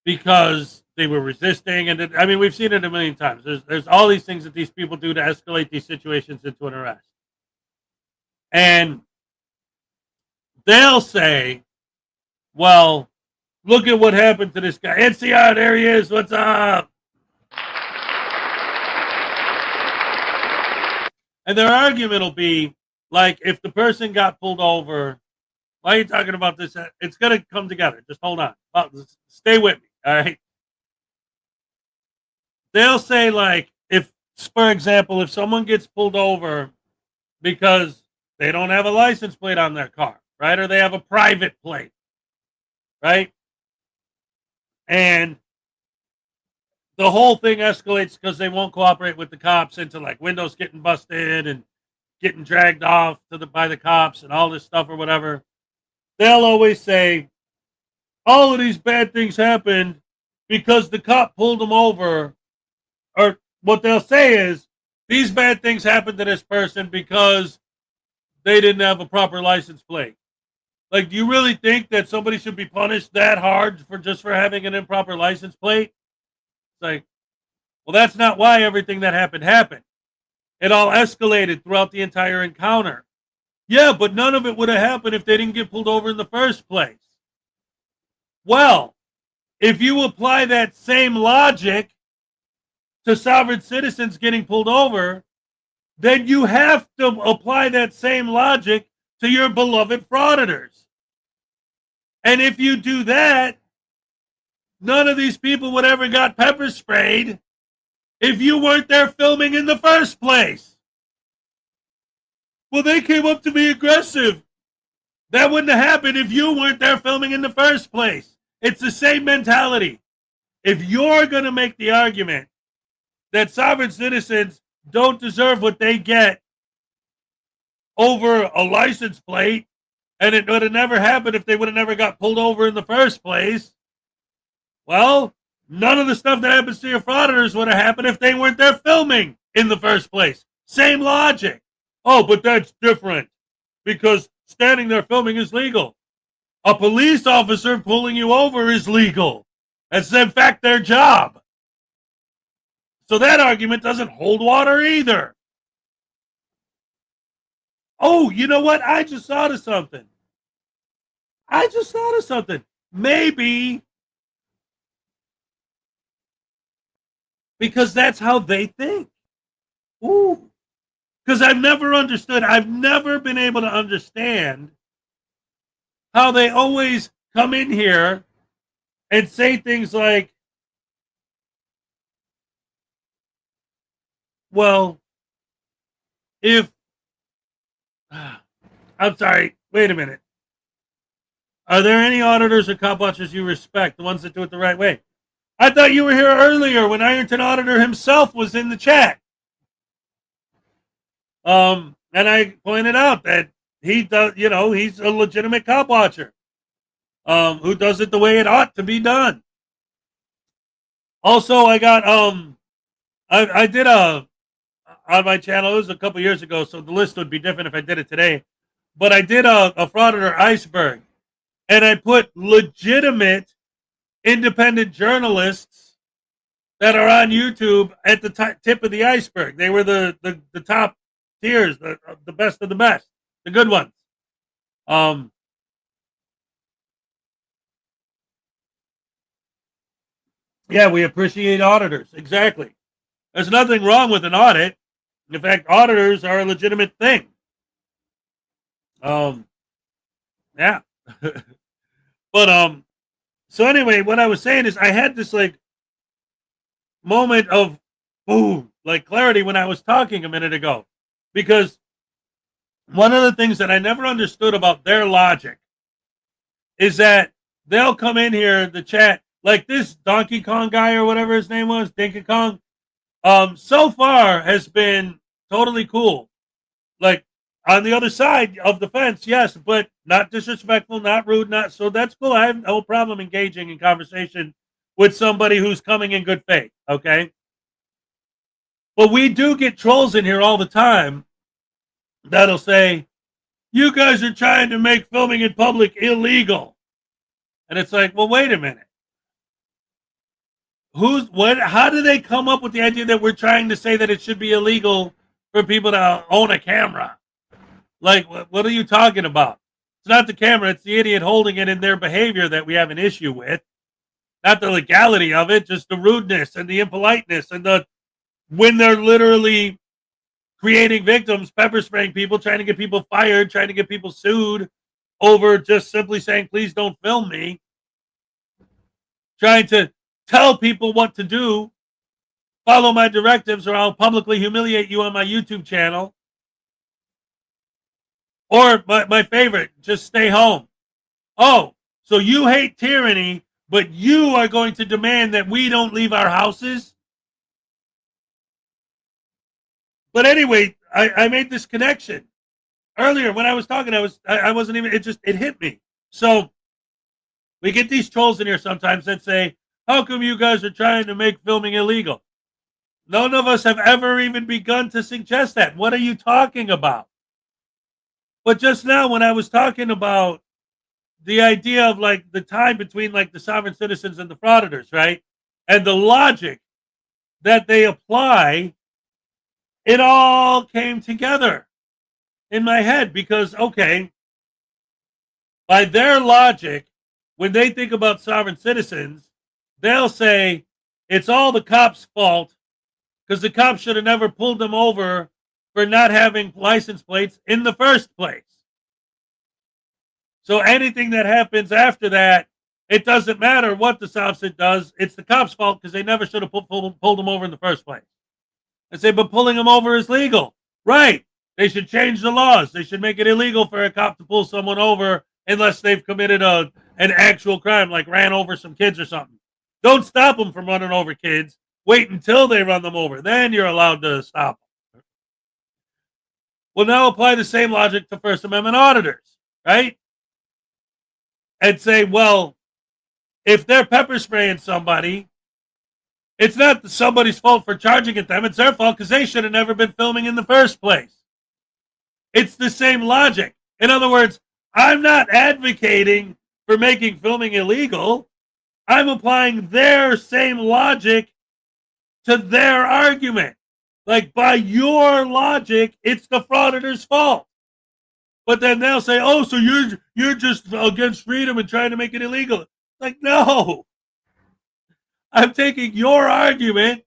because they were resisting, and I mean, we've seen it a million times. There's all these things that these people do to escalate these situations into an arrest. And they'll say, well, look at what happened to this guy. NCR, there he is. What's up? And their argument will be, like, if the person got pulled over, why are you talking about this? It's going to come together. Just hold on. Stay with me, all right? They'll say, like, if, for example, if someone gets pulled over because they don't have a license plate on their car, right? Or they have a private plate, right? And the whole thing escalates because they won't cooperate with the cops into, like, windows getting busted and getting dragged off by the cops and all this stuff or whatever. They'll always say, all of these bad things happened because the cop pulled them over. Or what they'll say is, these bad things happened to this person because they didn't have a proper license plate. Like, do you really think that somebody should be punished that hard for having an improper license plate? It's like, well, that's not why everything that happened. It all escalated throughout the entire encounter. Yeah, but none of it would have happened if they didn't get pulled over in the first place. Well, if you apply that same logic to sovereign citizens getting pulled over, then you have to apply that same logic to your beloved frauditors. And if you do that, none of these people would ever got pepper sprayed if you weren't there filming in the first place. Well, they came up to be aggressive. That wouldn't have happened if you weren't there filming in the first place. It's the same mentality. If you're going to make the argument that sovereign citizens don't deserve what they get over a license plate, and it would have never happened if they would have never got pulled over in the first place, well, none of the stuff that happens to your frauditors would have happened if they weren't there filming in the first place. Same logic. Oh, but that's different because standing there filming is legal. A police officer pulling you over is legal. That's in fact their job. So that argument doesn't hold water either. Oh, you know what? I just thought of something. Maybe because that's how they think. Ooh. Because I've never been able to understand how they always come in here and say things like, well, I'm sorry, wait a minute. Are there any auditors or cop watchers you respect, the ones that do it the right way? I thought you were here earlier when Ironton Auditor himself was in the chat. And I pointed out that he does, he's a legitimate cop watcher who does it the way it ought to be done. Also, I got, I did on my channel, it was a couple years ago, so the list would be different if I did it today. But I did a Frauditor iceberg, and I put legitimate independent journalists that are on YouTube at the tip of the iceberg. They were the top tiers, the best of the best, the good ones. Yeah, we appreciate auditors. Exactly. There's nothing wrong with an audit. In fact, auditors are a legitimate thing. Yeah. But so anyway, what I was saying is I had this like moment of boom, like clarity when I was talking a minute ago. Because one of the things that I never understood about their logic is that they'll come in here, the chat, like this Donkey Kong guy or whatever his name was, Donkey Kong, so far has been totally cool. Like on the other side of the fence, yes, but not disrespectful, not rude, not so that's cool. I have no problem engaging in conversation with somebody who's coming in good faith, okay? But we do get trolls in here all the time that'll say, you guys are trying to make filming in public illegal. And it's like, well, wait a minute. How do they come up with the idea that we're trying to say that it should be illegal for people to own a camera? Like, what are you talking about? It's not the camera, it's the idiot holding it in their behavior that we have an issue with. Not the legality of it, just the rudeness and the impoliteness and when they're literally creating victims, pepper spraying people, trying to get people fired, trying to get people sued over just simply saying, please don't film me. Trying to tell people what to do. Follow my directives or I'll publicly humiliate you on my YouTube channel. Or my favorite, just stay home. Oh, so you hate tyranny, but you are going to demand that we don't leave our houses? But anyway, I made this connection. Earlier when I was talking, I wasn't even, it hit me. So we get these trolls in here sometimes that say, how come you guys are trying to make filming illegal? None of us have ever even begun to suggest that. What are you talking about? But just now when I was talking about the idea of like the time between like the sovereign citizens and the frauditors, right? And the logic that they apply, it all came together in my head because, okay, by their logic, when they think about sovereign citizens, they'll say it's all the cops' fault because the cops should have never pulled them over for not having license plates in the first place. So anything that happens after that, it doesn't matter what the Southside does. It's the cops' fault because they never should have pulled them over in the first place. I say, but pulling them over is legal. Right. They should change the laws. They should make it illegal for a cop to pull someone over unless they've committed an actual crime, like ran over some kids or something. Don't stop them from running over kids. Wait until they run them over. Then you're allowed to stop them. Well, now apply the same logic to First Amendment auditors, right? And say, well, if they're pepper spraying somebody, it's not somebody's fault for charging at them. It's their fault because they should have never been filming in the first place. It's the same logic. In other words, I'm not advocating for making filming illegal. I'm applying their same logic to their argument. Like, by your logic, it's the frauditor's fault. But then they'll say, oh, so you're just against freedom and trying to make it illegal. Like, no. I'm taking your argument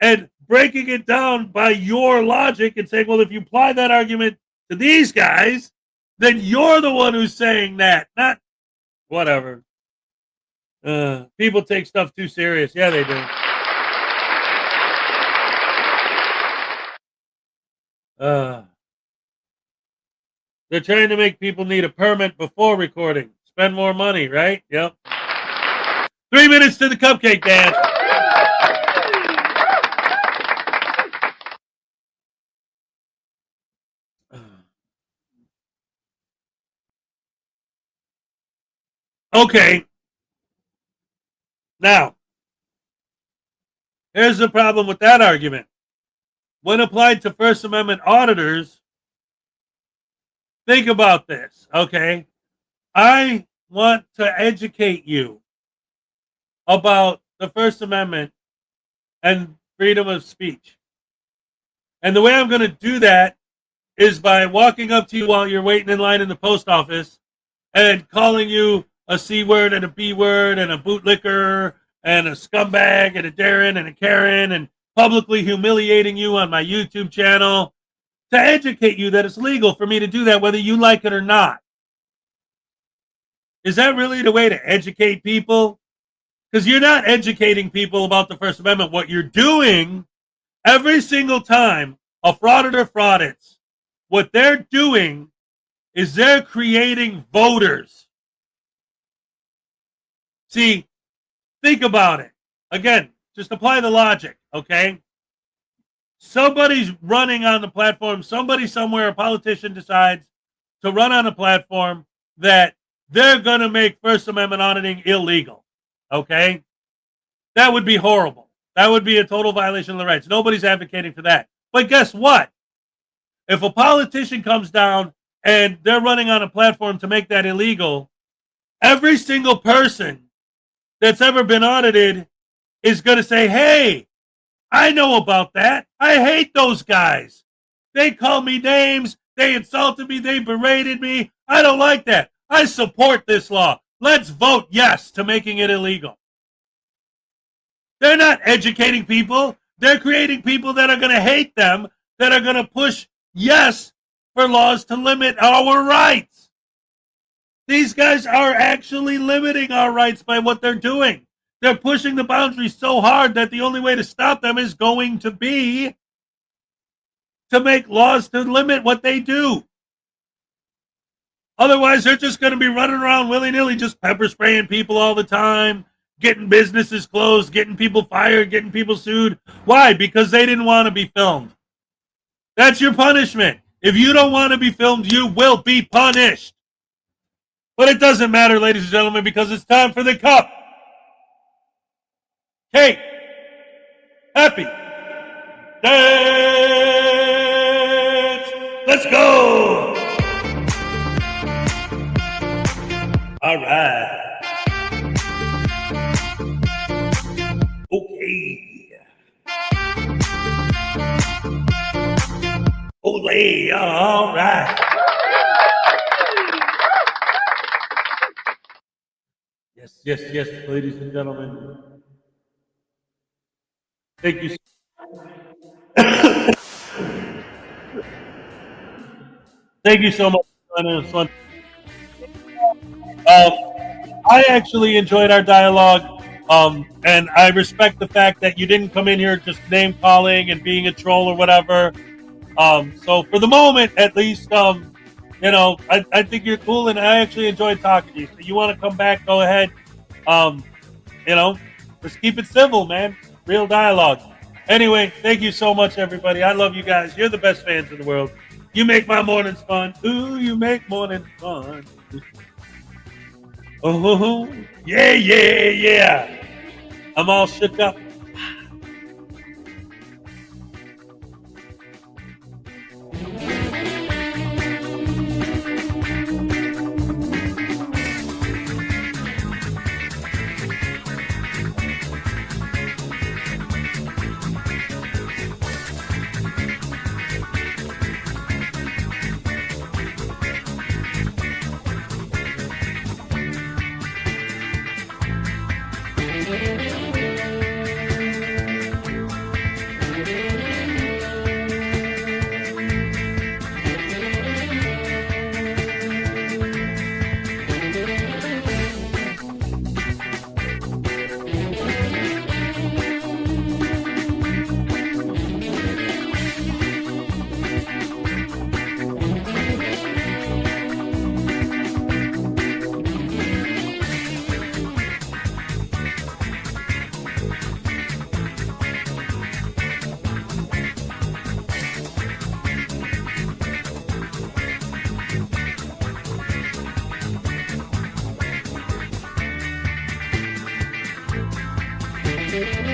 and breaking it down by your logic and saying, well, if you apply that argument to these guys, then you're the one who's saying that, not whatever. People take stuff too serious. Yeah, they do. They're trying to make people need a permit before recording. Spend more money, right? Yep. 3 minutes to the cupcake dance. Okay. Now, here's the problem with that argument. When applied to First Amendment auditors, think about this, okay? I want to educate you about the First Amendment and freedom of speech. And the way I'm going to do that is by walking up to you while you're waiting in line in the post office and calling you a C word and a B word and a bootlicker and a scumbag and a Darren and a Karen and publicly humiliating you on my YouTube channel to educate you that it's legal for me to do that whether you like it or not. Is that really the way to educate people? Because you're not educating people about the First Amendment. What you're doing every single time a frauditor fraudits, what they're doing is they're creating voters. See, think about it. Again, just apply the logic, okay? Somebody's running on the platform. Somebody somewhere, a politician decides to run on a platform that they're going to make First Amendment auditing illegal, okay? That would be horrible. That would be a total violation of the rights. Nobody's advocating for that. But guess what? If a politician comes down and they're running on a platform to make that illegal, every single person that's ever been audited is going to say, hey, I know about that. I hate those guys. They called me names. They insulted me. They berated me. I don't like that. I support this law. Let's vote yes to making it illegal. They're not educating people. They're creating people that are going to hate them, that are going to push yes for laws to limit our rights. These guys are actually limiting our rights by what they're doing. They're pushing the boundaries so hard that the only way to stop them is going to be to make laws to limit what they do. Otherwise, they're just going to be running around willy-nilly, just pepper spraying people all the time, getting businesses closed, getting people fired, getting people sued. Why? Because they didn't want to be filmed. That's your punishment. If you don't want to be filmed, you will be punished. But it doesn't matter, ladies and gentlemen, because it's time for the cup. Cake. Happy dance. Let's go. All right. Okay. Ole, all right. Yes, ladies and gentlemen. Thank you. Thank you so much. It was fun. I actually enjoyed our dialogue, and I respect the fact that you didn't come in here just name calling and being a troll or whatever. So for the moment, at least, I think you're cool, and I actually enjoyed talking to you. So you want to come back, go ahead. Let's keep it civil, man. Real dialogue. Anyway, thank you so much, everybody. I love you guys. You're the best fans in the world. You make my mornings fun. Ooh, you make mornings fun. Oh, yeah. I'm all shook up. Bye.